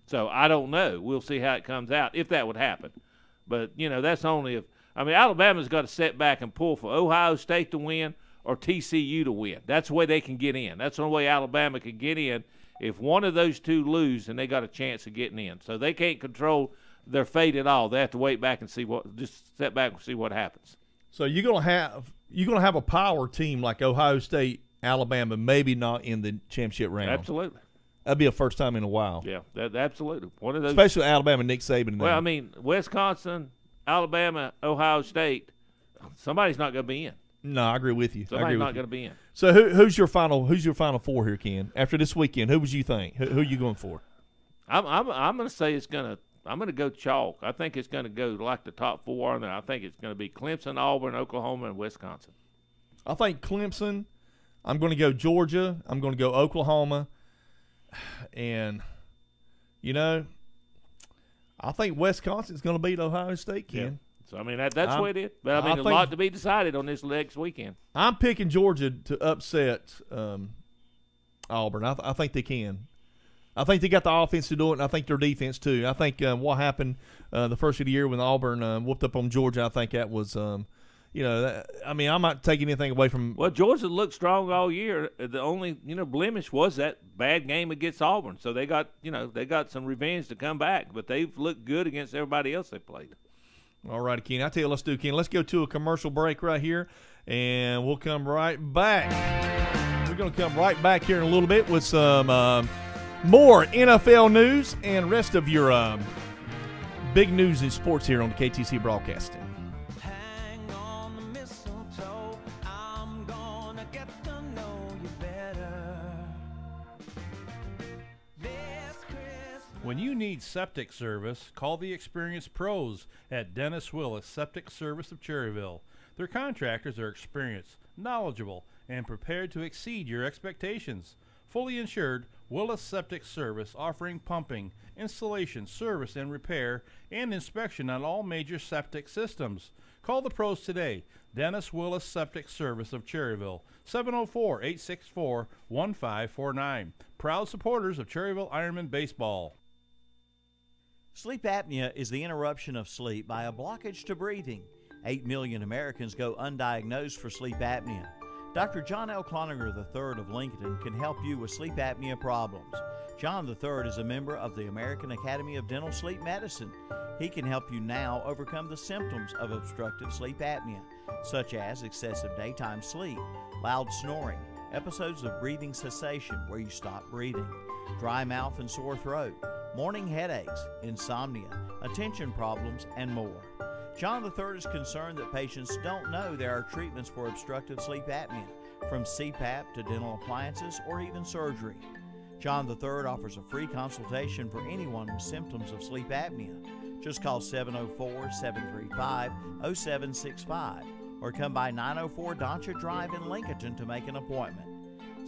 So I don't know. We'll see how it comes out if that would happen. But that's only if. Alabama's got to set back and pull for Ohio State to win or TCU to win. That's the way they can get in. That's the only way Alabama can get in. If one of those two lose, then they got a chance of getting in. So they can't control their fate at all. They have to wait back and just step back and see what happens. So you're gonna have a power team like Ohio State, Alabama, maybe not in the championship round. Absolutely. That'd be a first time in a while. Yeah, absolutely. One of those, especially Alabama, Nick Saban. Well, Wisconsin, Alabama, Ohio State, somebody's not going to be in. No, I agree with you. Somebody's not going to be in. So who's your final 4 here, Ken? After this weekend, who would you think? Who are you going for? I'm going to say I'm going to go chalk. I think it's going to go like the top 4 are there. I think it's going to be Clemson, Auburn, Oklahoma, and Wisconsin. I think Clemson. I'm going to go Georgia. I'm going to go Oklahoma. And, you know, I think Wisconsin's going to beat Ohio State, Ken. Yeah. So, I mean, that's what it is. But, I mean, a lot to be decided on this next weekend. I'm picking Georgia to upset Auburn. I think they can. I think they got the offense to do it, and I think their defense too. I think what happened the first of the year when Auburn whooped up on Georgia, I think that was, I mean, I'm not taking anything away from. Well, Georgia looked strong all year. The only blemish was that bad game against Auburn. So they got some revenge to come back, but they've looked good against everybody else they played. All right, Ken. I tell you, let's do, Ken. Let's go to a commercial break right here, and we'll come right back. We're going to come right back here in a little bit with some more NFL news and rest of your big news in sports here on the KTC Broadcasting. When you need septic service, call the experienced pros at Dennis Willis Septic Service of Cherryville. Their contractors are experienced, knowledgeable, and prepared to exceed your expectations. Fully insured, Willis Septic Service offering pumping, installation, service and repair, and inspection on all major septic systems. Call the pros today. Dennis Willis Septic Service of Cherryville, 704-864-1549. Proud supporters of Cherryville Ironman Baseball. Sleep apnea is the interruption of sleep by a blockage to breathing. 8 million Americans go undiagnosed for sleep apnea. Dr. John L. Cloninger III of Lincoln can help you with sleep apnea problems. John III is a member of the American Academy of Dental Sleep Medicine. He can help you now overcome the symptoms of obstructive sleep apnea, such as excessive daytime sleep, loud snoring, episodes of breathing cessation where you stop breathing, dry mouth and sore throat, morning headaches, insomnia, attention problems, and more. John III is concerned that patients don't know there are treatments for obstructive sleep apnea, from CPAP to dental appliances or even surgery. John III offers a free consultation for anyone with symptoms of sleep apnea. Just call 704-735-0765 or come by 904 Doncha Drive in Lincoln to make an appointment.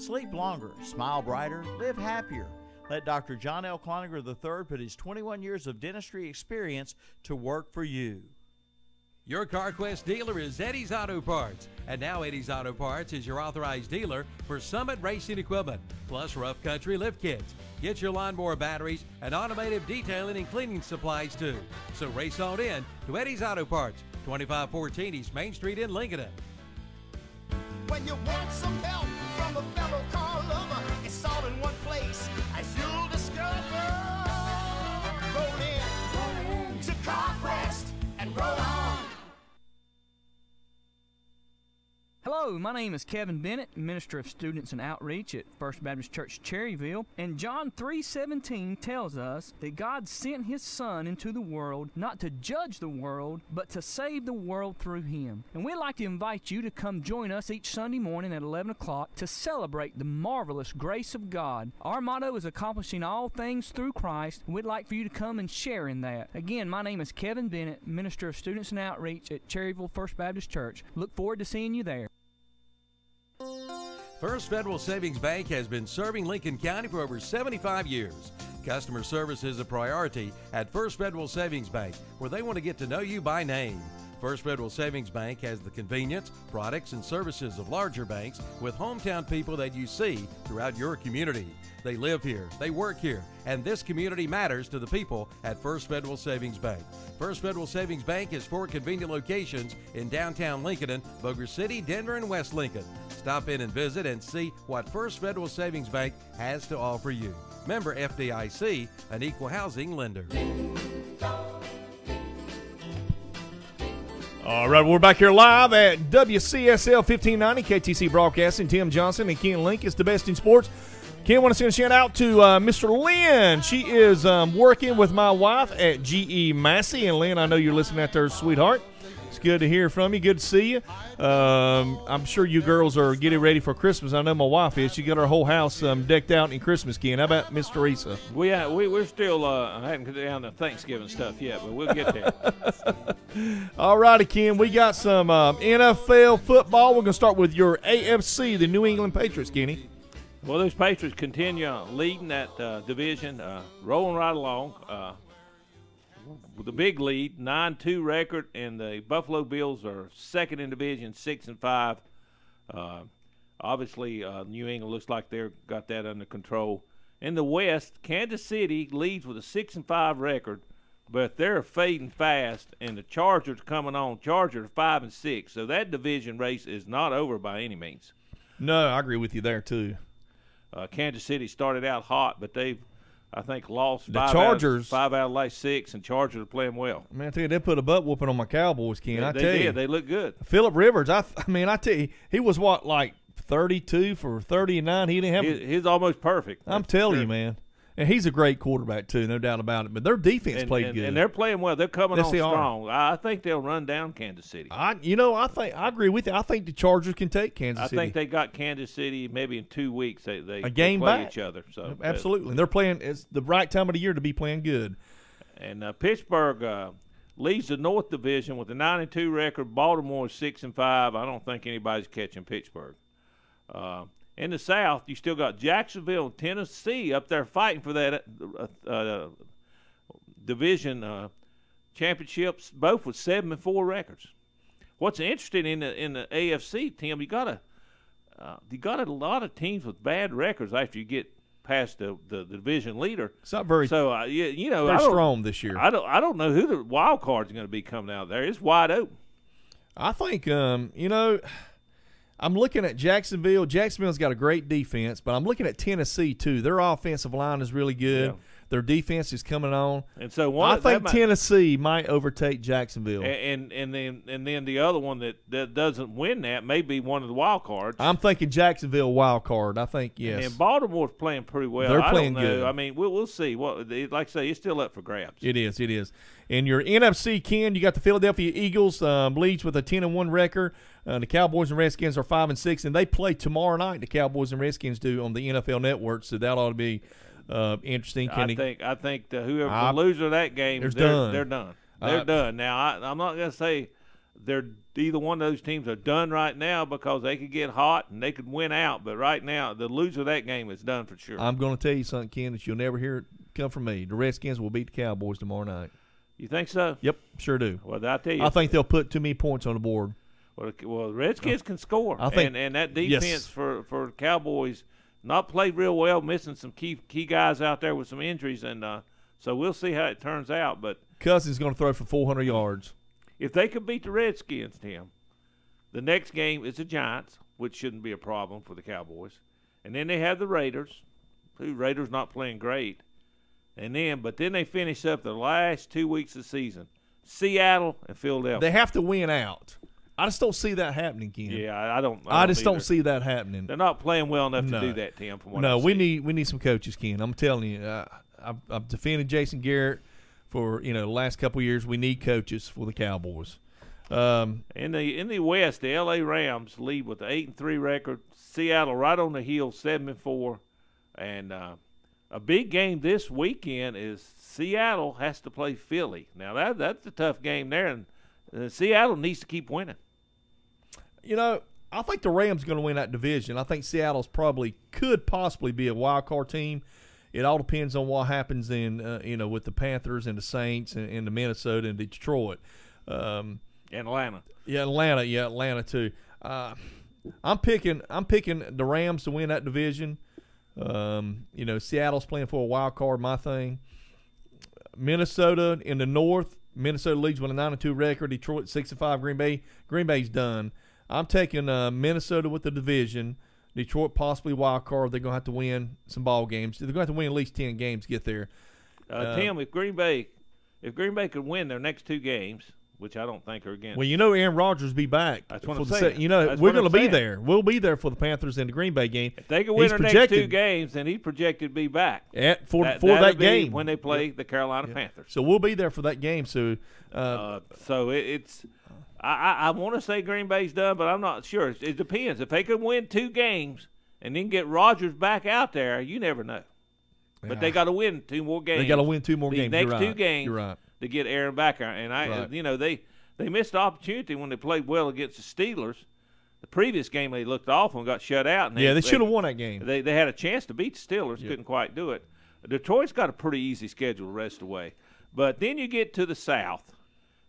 Sleep longer, smile brighter, live happier. Let Dr. John L. Cloninger III put his 21 years of dentistry experience to work for you. Your CarQuest dealer is Eddie's Auto Parts. And now Eddie's Auto Parts is your authorized dealer for Summit Racing Equipment, plus rough country lift kits. Get your lawnmower batteries and automotive detailing and cleaning supplies too. So race on in to Eddie's Auto Parts, 2514 East Main Street in Lincoln. When you want some help from a fellow car lover, it's all in one place, as you'll discover. Roll in to CarQuest and roll on. Hello, my name is Kevin Bennett, Minister of Students and Outreach at First Baptist Church Cherryville, and John 3:17 tells us that God sent His Son into the world not to judge the world, but to save the world through Him. And we'd like to invite you to come join us each Sunday morning at 11 o'clock to celebrate the marvelous grace of God. Our motto is accomplishing all things through Christ, and we'd like for you to come and share in that. Again, my name is Kevin Bennett, Minister of Students and Outreach at Cherryville First Baptist Church. Look forward to seeing you there. First Federal Savings Bank has been serving Lincoln County for over 75 years. Customer service is a priority at First Federal Savings Bank, where they want to get to know you by name. First Federal Savings Bank has the convenience, products, and services of larger banks with hometown people that you see throughout your community. They live here, they work here, and this community matters to the people at First Federal Savings Bank. First Federal Savings Bank has 4 convenient locations in downtown Lincoln, Boger City, Denver, and West Lincoln. Stop in and visit and see what First Federal Savings Bank has to offer you. Member FDIC, an equal housing lender. All right, we're back here live at WCSL 1590, KTC Broadcasting. Tim Johnson and Ken Link is the best in sports. Ken, I want to send a shout out to Mr. Lynn. She is working with my wife at GE Massey. And Lynn, I know you're listening out there, sweetheart. It's good to hear from you. Good to see you. I'm sure you girls are getting ready for Christmas. I know my wife is. She got her whole house decked out in Christmas, Ken. How about Miss Teresa? We're still hadn't got down to Thanksgiving stuff yet, but we'll get there. All righty, Ken. We got some NFL football. We're going to start with your AFC, the New England Patriots, Kenny. Well, those Patriots continue leading that division, rolling right along with a big lead, 9-2 record, and the Buffalo Bills are second in division, 6-5. Obviously, New England looks like they've got that under control. In the West, Kansas City leads with a 6-5 record, but they're fading fast, and the Chargers coming on. Chargers are 5-6, so that division race is not over by any means. No, I agree with you there too. Kansas City started out hot, but they've, I think, lost The Chargers, 5 out of the last 6, and Chargers are playing well. Man, I tell you, they put a butt whooping on my Cowboys, Ken. They did. They look good. Phillip Rivers, I tell you, he was what, like 32 for 30-9. He didn't have. He's almost perfect. I'm telling you, man. And he's a great quarterback too, no doubt about it. But their defense played good, and they're playing well. They're coming yes, on strong. I think they'll run down Kansas City. I agree with you. I think the Chargers can take Kansas City. I think they got Kansas City maybe in 2 weeks. They a game play back. each other. So absolutely, and they're playing. It's the right time of the year to be playing good. And Pittsburgh leads the North Division with a 9-2 record. Baltimore is 6-5. I don't think anybody's catching Pittsburgh. In the South, you still got Jacksonville and Tennessee up there fighting for that division championships, both with 7-4 records. What's interesting in the AFC, Tim, you got a lot of teams with bad records after you get past the division leader. It's not very very strong this year. I don't know who the wild card's going to be coming out there. It's wide open. I think I'm looking at Jacksonville. Jacksonville's got a great defense, but I'm looking at Tennessee too. Their offensive line is really good. Yeah. Their defense is coming on, and so I think Tennessee might overtake Jacksonville. And then the other one that doesn't win that may be one of the wild cards. I'm thinking Jacksonville wild card. I think yes. And Baltimore's playing pretty well. They're playing good. I mean, we'll see. Like I say, it's still up for grabs. It is. And your NFC, Ken, you got the Philadelphia Eagles leads with a 10-1 record. The Cowboys and Redskins are 5-6, and they play tomorrow night. The Cowboys and Redskins do on the NFL Network, so that ought to be interesting. I think whoever the loser of that game, they're done. They're done. Now, I'm not going to say either one of those teams are done right now because they could get hot and they could win out. But right now, the loser of that game is done for sure. I'm going to tell you something, Ken, that you'll never hear it come from me. The Redskins will beat the Cowboys tomorrow night. You think so? Yep, sure do. Well, I tell you, I think they'll put too many points on the board. Well, the Redskins can score, I think, and that defense for Cowboys not played real well, missing some key guys out there with some injuries, and so we'll see how it turns out. But Cousins is going to throw for 400 yards. If they could beat the Redskins, Tim, the next game is the Giants, which shouldn't be a problem for the Cowboys, and then they have the Raiders. The Raiders not playing great, but then they finish up the last 2 weeks of the season, Seattle and Philadelphia. They have to win out. I just don't see that happening, Ken. Yeah, I don't. I just don't see that happening. They're not playing well enough to do that, Tim. From what no, I've we seen. need some coaches, Ken. I'm telling you, I've defended Jason Garrett for the last couple of years. We need coaches for the Cowboys. In the West, the LA Rams lead with the 8-3 record. Seattle right on the heels, 7-4, and a big game this weekend is Seattle has to play Philly. Now that's a tough game there, and Seattle needs to keep winning. I think the Rams are going to win that division. I think Seattle's could possibly be a wild card team. It all depends on what happens in with the Panthers and the Saints and the Minnesota and Detroit. Atlanta. Yeah, Atlanta too. I'm picking the Rams to win that division. Seattle's playing for a wild card, my thing. Minnesota in the North. Minnesota leads with a 9-2 record. Detroit 6-5. Green Bay's done. I'm taking Minnesota with the division. Detroit possibly wild card. They're going to have to win some ball games. They're going to have to win at least 10 games to get there. Tim, if Green Bay could win their next 2 games, which I don't think are against. Well, Aaron Rodgers will be back. That's what I'm saying. We're going to be there. We'll be there for the Panthers and the Green Bay game. If they can win their next 2 games, then he's projected to be back for that game when they play the Carolina Panthers. So we'll be there for that game. So, it's. I want to say Green Bay's done, but I'm not sure. It depends. If they could win 2 games and then get Rodgers back out there, you never know. But they got to win 2 more games. They got to win 2 more games. The next You're 2 right. games You're right. to get Aaron back. And they missed the opportunity when they played well against the Steelers The previous game they looked awful and got shut out. And they should have won that game. They had a chance to beat the Steelers, couldn't quite do it. Detroit's got a pretty easy schedule the rest of the way. But then you get to the South,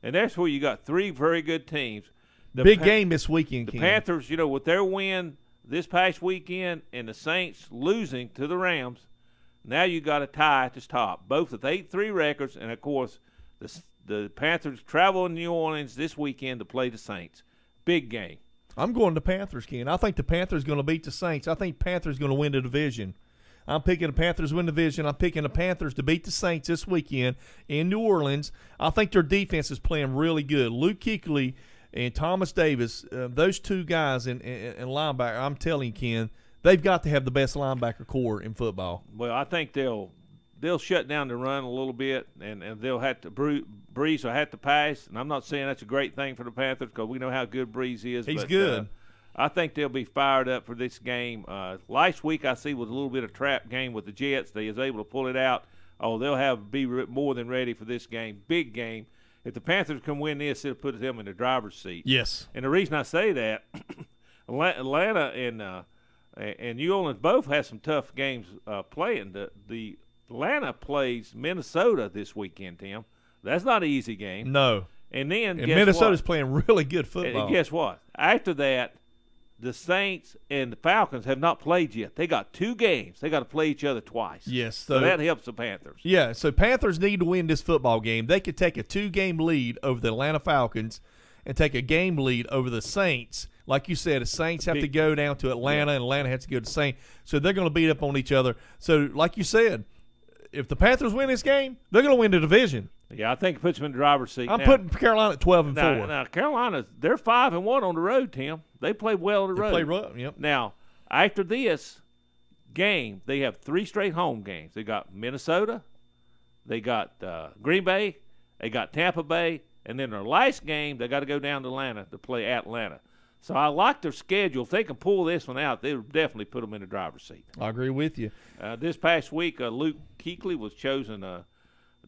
and that's where you got three very good teams. Big game this weekend, The Panthers, with their win this past weekend and the Saints losing to the Rams, now you got a tie at the top, both with 8-3 records, and, of course, the Panthers travel in New Orleans this weekend to play the Saints. Big game. I'm going to Panthers, Ken. I think the Panthers going to beat the Saints. I think Panthers going to win the division. I'm picking the Panthers to win the division. I'm picking the Panthers to beat the Saints this weekend in New Orleans. I think their defense is playing really good. Luke Kuechly and Thomas Davis, those two guys in linebacker, I'm telling you, Ken, they've got to have the best linebacker core in football. Well, I think they'll shut down the run a little bit, and they'll have to Breeze will have to pass. And I'm not saying that's a great thing for the Panthers because we know how good Breeze is. He's good. I think they'll be fired up for this game. Last week I see was a little bit of trap game with the Jets. They was able to pull it out. Oh, they'll be more than ready for this game. Big game. If the Panthers can win this, it'll put them in the driver's seat. Yes. And the reason I say that, Atlanta and New Orleans both have some tough games playing. The Atlanta plays Minnesota this weekend, Tim. That's not an easy game. No. And then Minnesota's playing really good football. And guess what? After that, the Saints and the Falcons have not played yet. They got 2 games. They got to play each other twice. Yes. So that helps the Panthers. Yeah, so Panthers need to win this football game. They could take a 2-game lead over the Atlanta Falcons and take a game lead over the Saints. Like you said, the Saints have to go down to Atlanta, and Atlanta has to go to Saints. So they're going to beat up on each other. So like you said, if the Panthers win this game, they're going to win the division. Yeah, I think it puts them in the driver's seat. I'm putting Carolina at 12-4. Now Carolina, they're 5-1 on the road, Tim. They play well on the road. They play rough, yep. Now, after this game, they have 3 straight home games. They got Minnesota, they got Green Bay, they got Tampa Bay, and then their last game, they got to go down to Atlanta to play Atlanta. So I like their schedule. If they can pull this one out, they'll definitely put them in the driver's seat. I agree with you. This past week, Luke Kuechly was chosen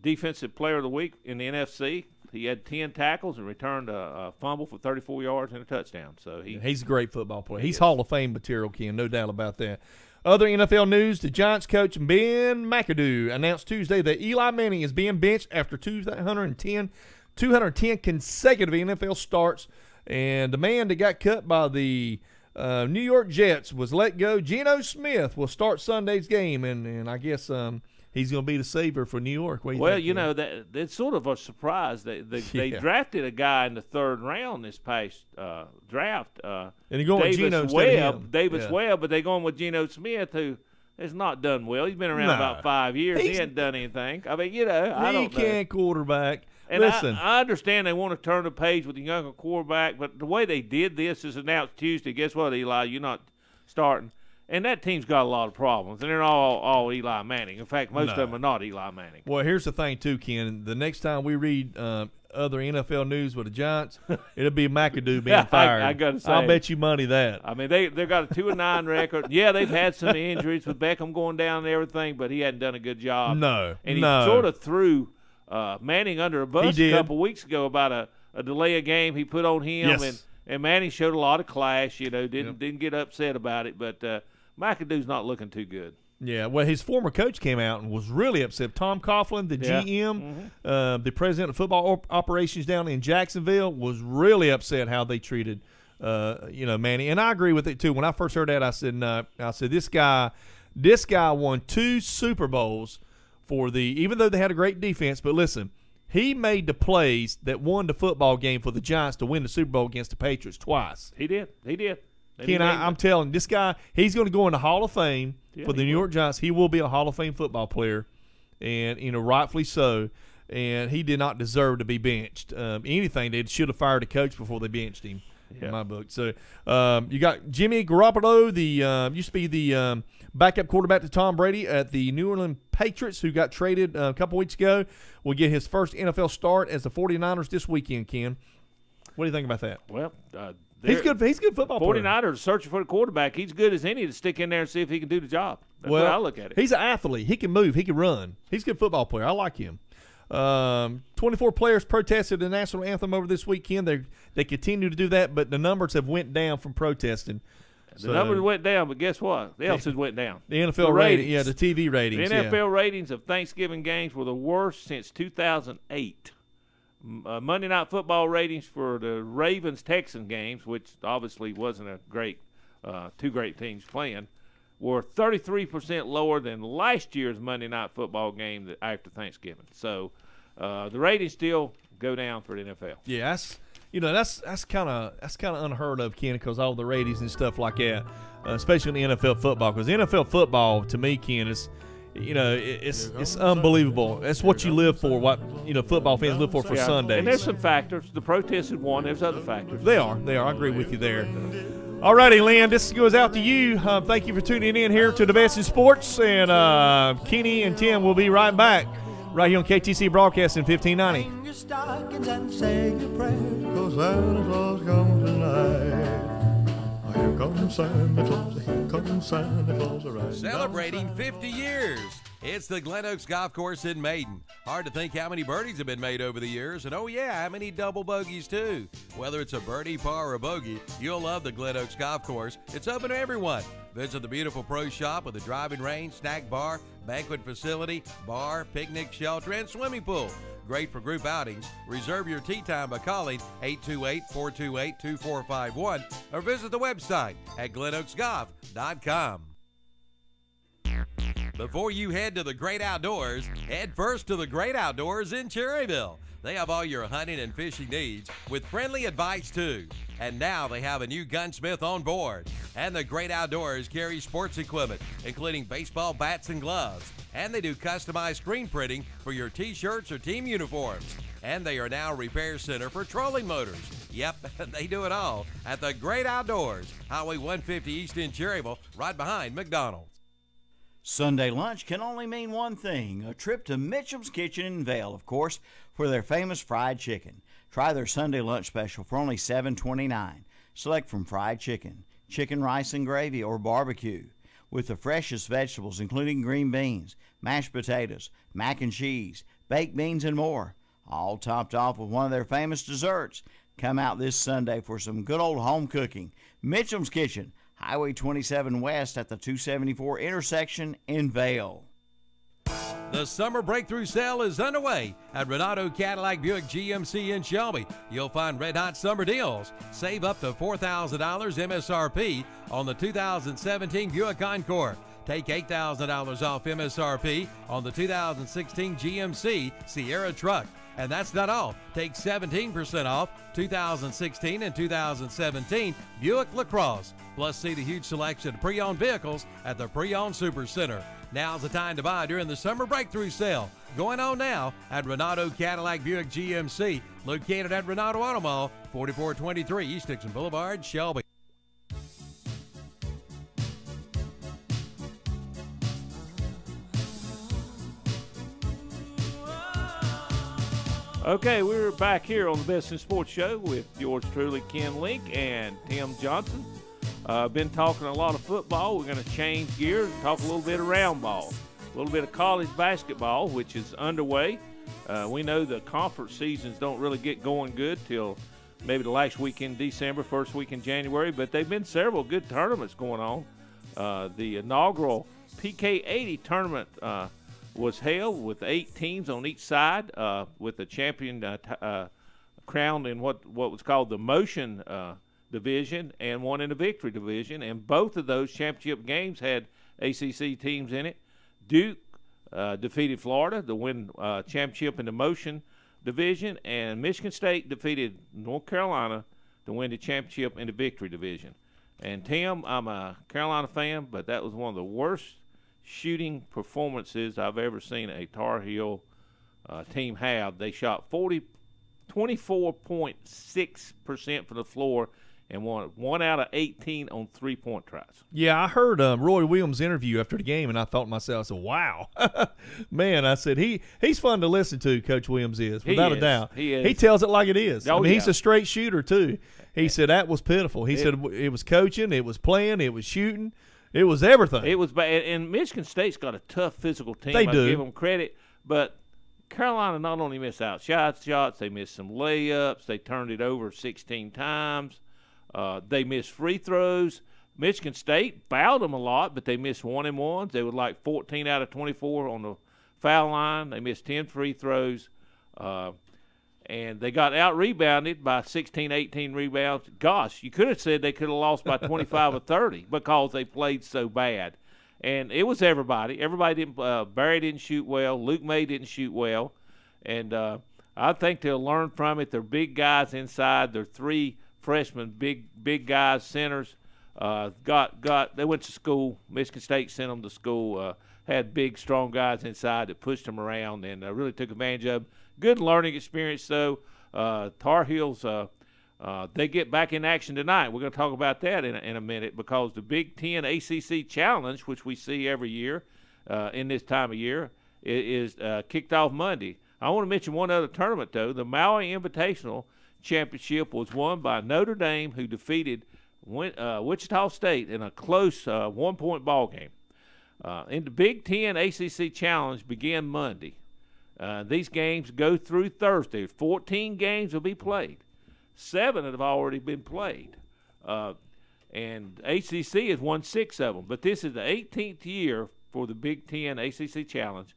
Defensive Player of the Week in the NFC. He had 10 tackles and returned a fumble for 34 yards and a touchdown. So he's a great football player. He's Hall of Fame material, Ken, no doubt about that. Other NFL news, the Giants coach Ben McAdoo announced Tuesday that Eli Manning is being benched after 210 consecutive NFL starts. And the man that got cut by the New York Jets was let go. Geno Smith will start Sunday's game, and I guess he's going to be the savior for New York. That's sort of a surprise. They drafted a guy in the 3rd round this past draft. And they're going with Geno instead of him. Davis Webb, but they're going with Geno Smith, who has not done well. He's been around about 5 years. He hasn't done anything. I mean, I don't know. He can't quarterback. And listen, I understand they want to turn the page with the younger quarterback, but the way they did this is announced Tuesday. Guess what, Eli? You're not starting. And that team's got a lot of problems, and they're all Eli Manning. In fact, most of them are not Eli Manning. Well, here's the thing, too, Ken. The next time we read other NFL news with the Giants, it'll be McAdoo being fired. I got to say. I'll bet you money that. I mean, they've got a 2-9 record. Yeah, they've had some injuries with Beckham going down and everything, but he hadn't done a good job. No. And he sort of threw Manning under a bus a couple weeks ago about a delay of game he put on him. Yes. And Manning showed a lot of class, didn't get upset about it, but McAdoo's not looking too good. Yeah, well, his former coach came out and was really upset. Tom Coughlin, the GM, the president of football operations down in Jacksonville, was really upset how they treated, Manning. And I agree with it too. When I first heard that, I said, this guy won 2 Super Bowls even though they had a great defense. But listen, he made the plays that won the football game for the Giants to win the Super Bowl against the Patriots twice. He did. Ken, I'm telling you, this guy, he's going to go in the Hall of Fame for the New York Giants. He will be a Hall of Fame football player, and rightfully so. And he did not deserve to be benched. Anything, they should have fired the coach before they benched him, in my book. So you got Jimmy Garoppolo, used to be the backup quarterback to Tom Brady at the New England Patriots, who got traded a couple weeks ago. Will get his first NFL start as the 49ers this weekend, Ken. What do you think about that? Well, he's good football player. 49ers searching for the quarterback. He's good as any to stick in there and see if he can do the job. That's what I look at it. He's an athlete. He can move. He can run. He's a good football player. I like him. 24 players protested the national anthem over this weekend. They continue to do that, but the numbers have went down from protesting. The numbers went down, but guess what? The else has went down. The NFL ratings. Yeah, the TV ratings. The NFL ratings of Thanksgiving games were the worst since 2008. Monday Night Football ratings for the Ravens-Texans games, which obviously wasn't a great, two great teams playing, were 33% lower than last year's Monday Night Football game after Thanksgiving. So the ratings still go down for the NFL. Yeah, that's kind of unheard of, Ken, because all the ratings and stuff like that, especially in the NFL football. Because the NFL football, to me, Ken, is it's unbelievable. That's what you live for. What football fans live for Sundays. And there's some factors. The protests is one. There's other factors. They are. I agree with you there. All righty, Lynn, this goes out to you. Thank you for tuning in here to the Best in Sports. And Kenny and Tim will be right back right here on KTC Broadcasting 1590. Your stockings and say your prayers, 'cause Santa Claus comes tonight. Here comes Santa Claus, here comes Santa Claus. Right. Celebrating 50 years. It's the Glen Oaks Golf Course in Maiden. Hard to think how many birdies have been made over the years, and oh yeah, how many double bogeys too. Whether it's a birdie, par, or a bogey, you'll love the Glen Oaks Golf Course. It's open to everyone. Visit the beautiful pro shop with a driving range, snack bar, banquet facility, bar, picnic shelter, and swimming pool. Great for group outings. Reserve your tee time by calling 828-428-2451 or visit the website at glenoaksgolf.com. Before you head to the great outdoors, head first to the Great Outdoors in Cherryville. They have all your hunting and fishing needs with friendly advice too. And now they have a new gunsmith on board. And the Great Outdoors carries sports equipment, including baseball bats and gloves. And they do customized screen printing for your t-shirts or team uniforms. And they are now a repair center for trolling motors. Yep, they do it all at the Great Outdoors, Highway 150 East in Cherryville, right behind McDonald's. Sunday lunch can only mean one thing, a trip to Mitchum's Kitchen in Vail, of course, for their famous fried chicken. Try their Sunday lunch special for only $7.29. Select from fried chicken, chicken rice and gravy, or barbecue, with the freshest vegetables including green beans, mashed potatoes, mac and cheese, baked beans, and more, all topped off with one of their famous desserts. Come out this Sunday for some good old home cooking. Mitchum's Kitchen, Highway 27 West at the 274 intersection in Vail. The summer breakthrough sale is underway at Renato Cadillac Buick GMC in Shelby. You'll find red hot summer deals. Save up to $4,000 MSRP on the 2017 Buick Encore. Take $8,000 off MSRP on the 2016 GMC Sierra truck. And that's not all. Take 17% off 2016 and 2017 Buick LaCrosse. Plus, see the huge selection of pre-owned vehicles at the Pre-Owned Super Center. Now's the time to buy during the summer breakthrough sale. Going on now at Renato Cadillac Buick GMC, located at Renato Auto Mall, 4423 East Dixon Boulevard, Shelby. Okay, we're back here on the Best in Sports Show with yours truly, Ken Link and Tim Johnson. Been talking a lot of football. We're going to change gears and talk a little bit of round ball, a little bit of college basketball, which is underway. We know the conference seasons don't really get going good till maybe the last week in December, first week in January, but they've been several good tournaments going on. The inaugural PK80 tournament was held with 8 teams on each side, with the champion crowned in what was called the motion division and one in the victory division, and both of those championship games had ACC teams in it. Duke defeated Florida to win championship in the motion division, and Michigan State defeated North Carolina to win the championship in the victory division. And Tim, I'm a Carolina fan, but that was one of the worst shooting performances I've ever seen a Tar Heel team have. They shot 24.6% from the floor and won 1 out of 18 on three-point tries. Yeah, I heard Roy Williams' interview after the game, and I thought to myself, I said, wow. Man, I said, he's fun to listen to, Coach Williams is, without a doubt. He is. He tells it like it is. Oh, I mean, he's a straight shooter, too. He said that was pitiful. He said it was coaching, it was playing, it was shooting. It was everything. It was bad. And Michigan State's got a tough physical team. They do. I give them credit. But Carolina not only missed out shots, they missed some layups. They turned it over 16 times. They missed free throws. Michigan State fouled them a lot, but they missed 1-and-1s. They were like 14 out of 24 on the foul line. They missed 10 free throws. And they got out-rebounded by 16, 18 rebounds. Gosh, you could have said they could have lost by 25 or 30 because they played so bad. And it was everybody. Everybody didn't. Barry didn't shoot well. Luke May didn't shoot well. And I think they'll learn from it. They're big guys inside. They're 3 freshmen, big guys, centers. They went to school. Michigan State sent them to school. Had big, strong guys inside that pushed them around and really took advantage of them. Good learning experience, though. Tar Heels, they get back in action tonight. We're going to talk about that in a minute because the Big Ten ACC Challenge, which we see every year in this time of year, is kicked off Monday. I want to mention one other tournament, though. The Maui Invitational Championship was won by Notre Dame, who defeated Wichita State in a close one-point ball game. In the Big Ten ACC Challenge began Monday. These games go through Thursday. 14 games will be played. 7 have already been played. And ACC has won 6 of them. But this is the 18th year for the Big Ten ACC Challenge.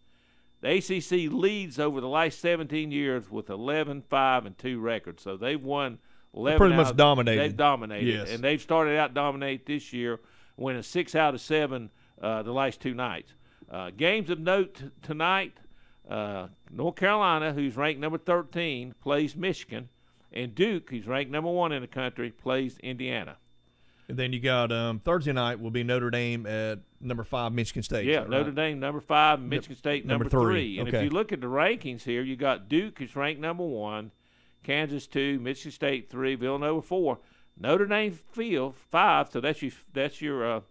The ACC leads over the last 17 years with 11-5-2 records. So they've won 11. Pretty much dominated. They've dominated. Yes. And they've started out dominate this year, winning 6 out of 7 the last 2 nights. Games of note tonight, North Carolina, who's ranked number 13, plays Michigan. And Duke, who's ranked number 1 in the country, plays Indiana. And then you got Thursday night will be Notre Dame at number 5, Michigan State. Yeah, Notre Dame number 5, Michigan State number 3. And okay. if you look at the rankings here, you got Duke, who's ranked number 1, Kansas 2, Michigan State 3, Villanova 4, Notre Dame 5. So that's your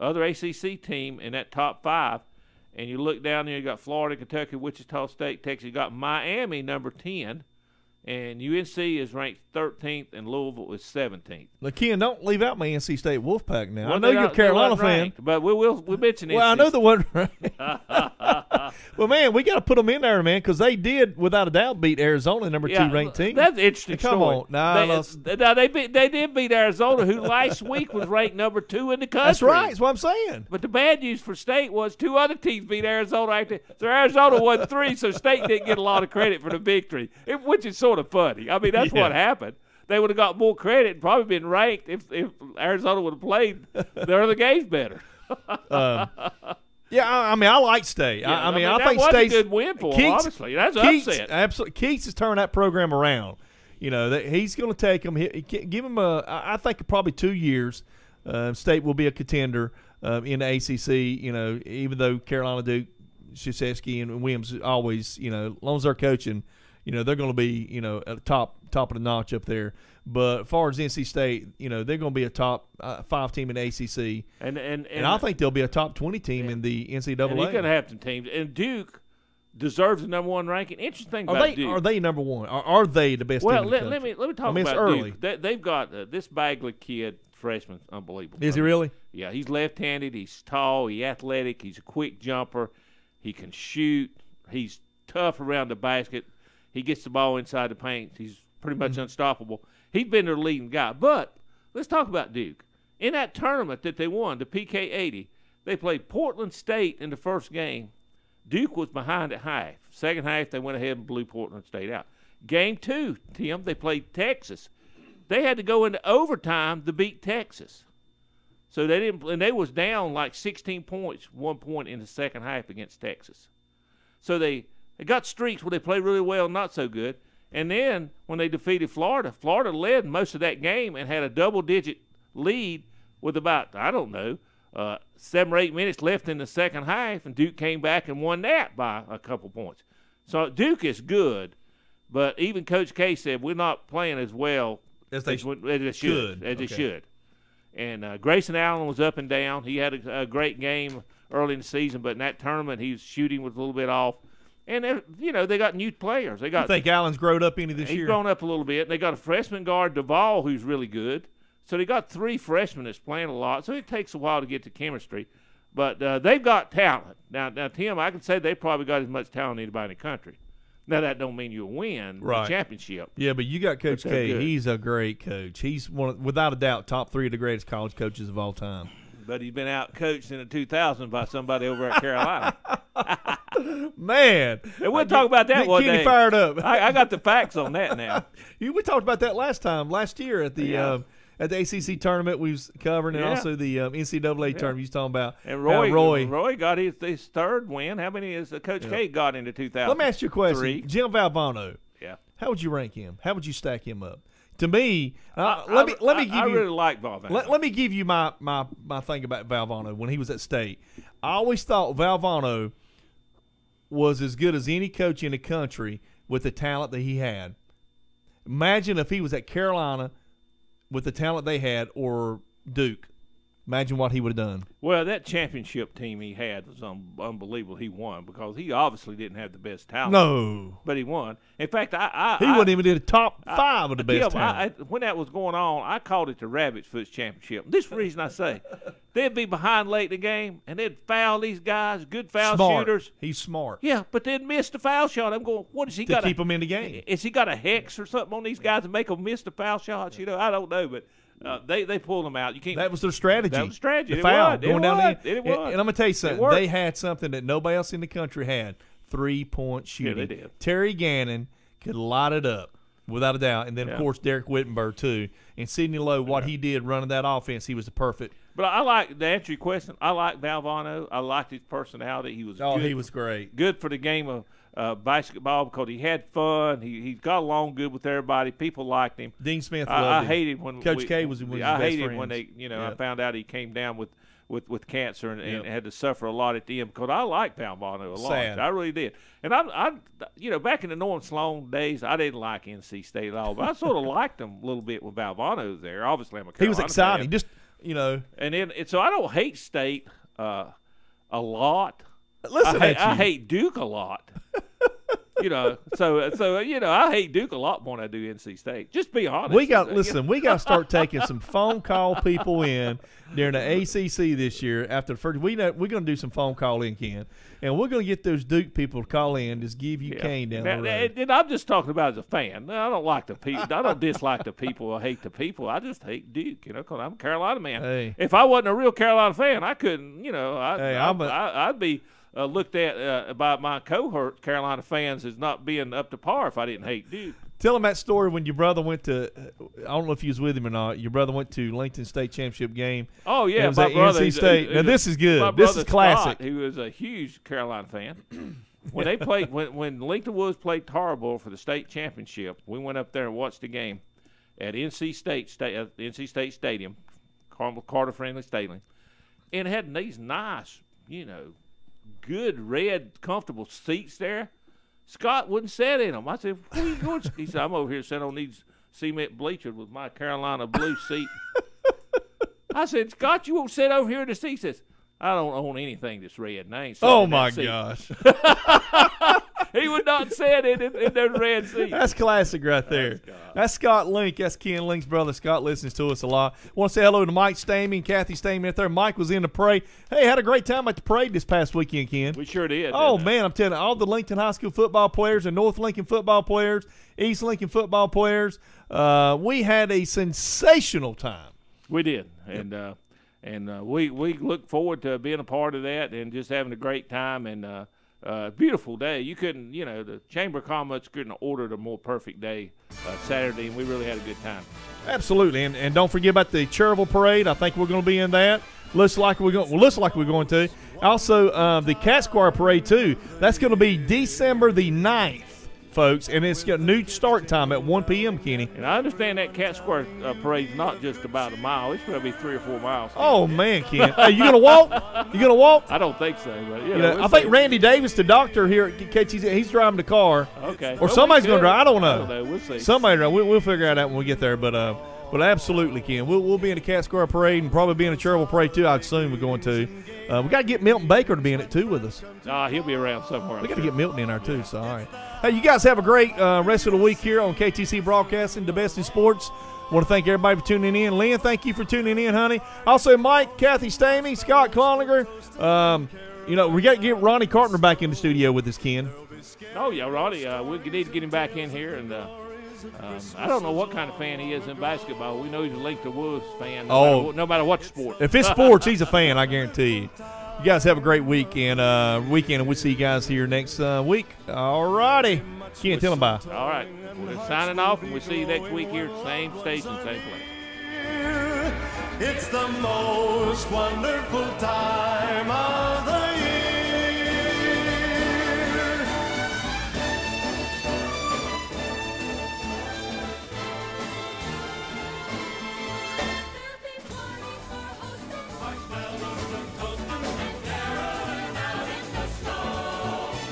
other ACC team in that top 5. And you look down there, you got Florida, Kentucky, Wichita State, Texas. You got Miami number 10. And UNC is ranked 13th, and Louisville is 17th. Now, Ken, don't leave out my NC State Wolfpack now. Well, I know you're a Carolina fan. Ranked, but we'll mention it. Well, I know the one. Well, man, we got to put them in there, man, because they did, without a doubt, beat Arizona, number 2 ranked team. That's an interesting Come story. on. They did beat Arizona, who last week was ranked number 2 in the country. That's right. That's what I'm saying. But the bad news for State was 2 other teams beat Arizona. So Arizona won 3, so State didn't get a lot of credit for the victory, which is sort of funny. I mean, that's what happened. They would have got more credit and probably been ranked if Arizona would have played their other games better. Yeah, I mean, I like State. Yeah, I mean, I that think was State's a good win for them, obviously. That's upset. Absolutely. Keats has turned that program around. You know, he's going to take them. Give him I think probably 2 years. State will be a contender in the ACC. You know, even though Carolina, Duke, Krzyzewski, and Williams always, you know, as long as they're coaching, you know, they're going to be, you know, at the top of the notch up there. But as far as NC State, you know, they're going to be a top 5 team in the ACC. And I think they'll be a top 20 team in the NCAA. And you're going to have some teams. And Duke deserves the number 1 ranking. Interesting thing about Duke. Are they number 1? Are they the best team in the country? Let me talk about early. Duke. They've got this Bagley kid, freshman, unbelievable. Is he really? Yeah, he's left-handed. He's tall. He's athletic. He's a quick jumper. He can shoot. He's tough around the basket. He gets the ball inside the paint. He's pretty much unstoppable. He's been their leading guy. But let's talk about Duke. In that tournament that they won, the PK80, they played Portland State in the first game. Duke was behind at half. Second half, they went ahead and blew Portland State out. Game 2, Tim, they played Texas. They had to go into overtime to beat Texas. So they didn't, and they was down like 16 points, 1 point in the second half against Texas. So they got streaks where they played really well, not so good. And then when they defeated Florida, Florida led most of that game and had a double-digit lead with about, 7 or 8 minutes left in the second half, and Duke came back and won that by a couple points. So Duke is good, but even Coach K said we're not playing as well as they should. And Grayson Allen was up and down. He had a great game early in the season, but in that tournament he was shooting was a little bit off. And, they got new players. You think Allen's grown up any this year? He's grown up a little bit. They got a freshman guard, Duvall, who's really good. So they got 3 freshmen that's playing a lot. So it takes a while to get to chemistry. But they've got talent. Now, Tim, I can say they probably got as much talent as anybody in the country. Now, that don't mean you'll win the championship. Yeah, but you got Coach K. good. He's a great coach. He's without a doubt, top 3 of the greatest college coaches of all time. But he's been out-coached in the 2000s by somebody over at Carolina. Man. And we'll talk about that one day. Fired up. I got the facts on that now. We talked about that last year at the ACC tournament we was covering, and also the NCAA tournament you was talking about. And Roy got his 3rd win. How many has Coach K got into 2000? Let me ask you a question. Jim Valvano. Yeah. How would you rank him? How would you stack him up? To me, I really like Valvano. Let me give you my thing about Valvano when he was at State. I always thought Valvano was as good as any coach in the country with the talent that he had. Imagine if he was at Carolina with the talent they had, or Duke. Imagine what he would have done. Well, that championship team he had was unbelievable. He won because he obviously didn't have the best talent. No. But he won. In fact, he wasn't even in the top 5 of the best talent. When that was going on, I called it the Rabbit's Foot Championship. This is the reason I say. They'd be behind late in the game, and they'd foul these guys, good foul shooters. He's smart. Yeah, but they'd miss the foul shot. I'm going, what has he got? To keep them in the game. Has he got a hex or something on these guys to make them miss the foul shots? I don't know, but they pulled them out. You can't. That was their strategy. That was strategy. The foul going down there. And I'm gonna tell you something. They had something that nobody else in the country had: 3-point shooting. Yeah, they did. Terry Gannon could light it up without a doubt, and then of course Derek Whittenburg too. And Sidney Lowe, what he did running that offense, he was the perfect. But I like, to answer your question, I like Valvano. I liked his personality. He was he was great. Good for the game of basketball because he had fun. He got along good with everybody. People liked him. Dean Smith I loved him. hated when Coach K was his best I hated friends. when they, I found out he came down with cancer and had to suffer a lot at the end because I liked Valvano a lot. Sad. I really did. And I back in the Norm Sloan days, I didn't like NC State at all, but I sort of liked them a little bit with Valvano there. Obviously, I'm a Carolina He was exciting. fan. Just And so I don't hate State a lot. Listen, I hate Duke a lot. So I hate Duke a lot more than I do NC State. Just be honest. We got to start taking some phone call people in during the ACC this year. After the first, we're going to do some phone call in, Ken, and we're going to get those Duke people to call in. Just give you Kane down the road. And I'm just talking about as a fan. I don't like the people. I don't dislike the people. I hate the people. I just hate Duke. Because I'm a Carolina man. Hey. If I wasn't a real Carolina fan, I couldn't. I'd be looked at by my cohort Carolina fans as not being up to par if I didn't hate Duke. Tell them that story when your brother went to I don't know if you was with him or not. Your brother went to Lincoln State Championship game. Oh, yeah. It was my at brother, NC State. Now, this is good. This is classic. Scott, who was a huge Carolina fan. When they played, when Lincoln Woods played Tarboro for the state championship, we went up there and watched the game at NC State Stadium, Carter Friendly Stadium, and it had these nice, good red comfortable seats there. Scott wouldn't sit in them. I said, "Where are you going?" He said, "I'm over here sitting on these cement bleachers with my Carolina blue seat." I said, "Scott, you won't sit over here in the seat?" He says, "I don't own anything that's red, and I ain't sitting Oh in my that seat." gosh. He would not sit in those red seats. That's classic right there. That's Scott Link. That's Ken Link's brother. Scott listens to us a lot. Want to say hello to Mike Stamey and Kathy Stamey out there. Mike was in the parade. Hey, had a great time at the parade this past weekend, Ken. We sure did. Oh, man, I'm telling you, all the Lincoln High School football players and North Lincoln football players, East Lincoln football players, we had a sensational time. We did. And we look forward to being a part of that and just having a great time and beautiful day. You couldn't, the Chamber of Commerce couldn't have ordered a more perfect day Saturday, and we really had a good time. Absolutely, and don't forget about the Cherryville Parade. I think we're going to be in that. Looks like we're going to. Also, the Cat Squire Parade too. That's going to be December the 9th, folks, and it's got new start time at 1 p.m., Kenny. And I understand that Cat Square parade's not just about a mile. It's going to be 3 or 4 miles. Oh, man, Ken. Hey, you going to walk? You going to walk? I don't think so. But, I think Randy Davis, the doctor here at KTC, he's driving the car. Okay. Or somebody's going to drive. I don't know. We'll see. Somebody, we'll figure it out when we get there. But absolutely, Ken. We'll be in the Cat Square Parade and probably be in a Cherryville Parade, too, I'd assume we're going to. We got to get Milton Baker to be in it, too, with us. He'll be around somewhere. We got to get Milton in there, too, so all right. Hey, you guys have a great rest of the week here on KTC Broadcasting, the best in sports. Want to thank everybody for tuning in. Lynn, thank you for tuning in, honey. Also, Mike, Kathy Stamey, Scott Cloninger. We got to get Ronnie Cartner back in the studio with us, Ken. Oh, yeah, Roddy. We need to get him back in here. And I don't know what kind of fan he is in basketball. We know he's a Link the Wolves fan, no matter what sport. If it's sports, he's a fan, I guarantee you. You guys have a great weekend, and we'll see you guys here next week. All righty. Can't tell them bye. All right. We're signing off, and we'll see you next week here at the same station, same place. It's the most wonderful time of the year.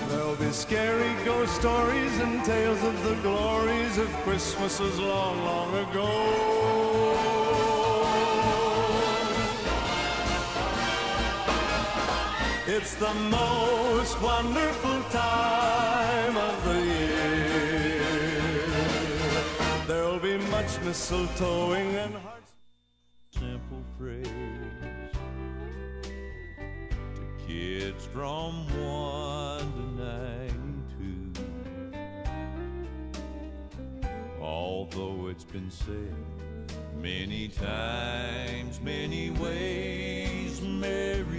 There'll be scary ghost stories and tales of the glories of Christmases long, long ago. It's the most wonderful time of the year. There'll be much mistletoeing and hearts. Simple phrase to kids from 1 to 92. Although it's been said many times, many ways, Merry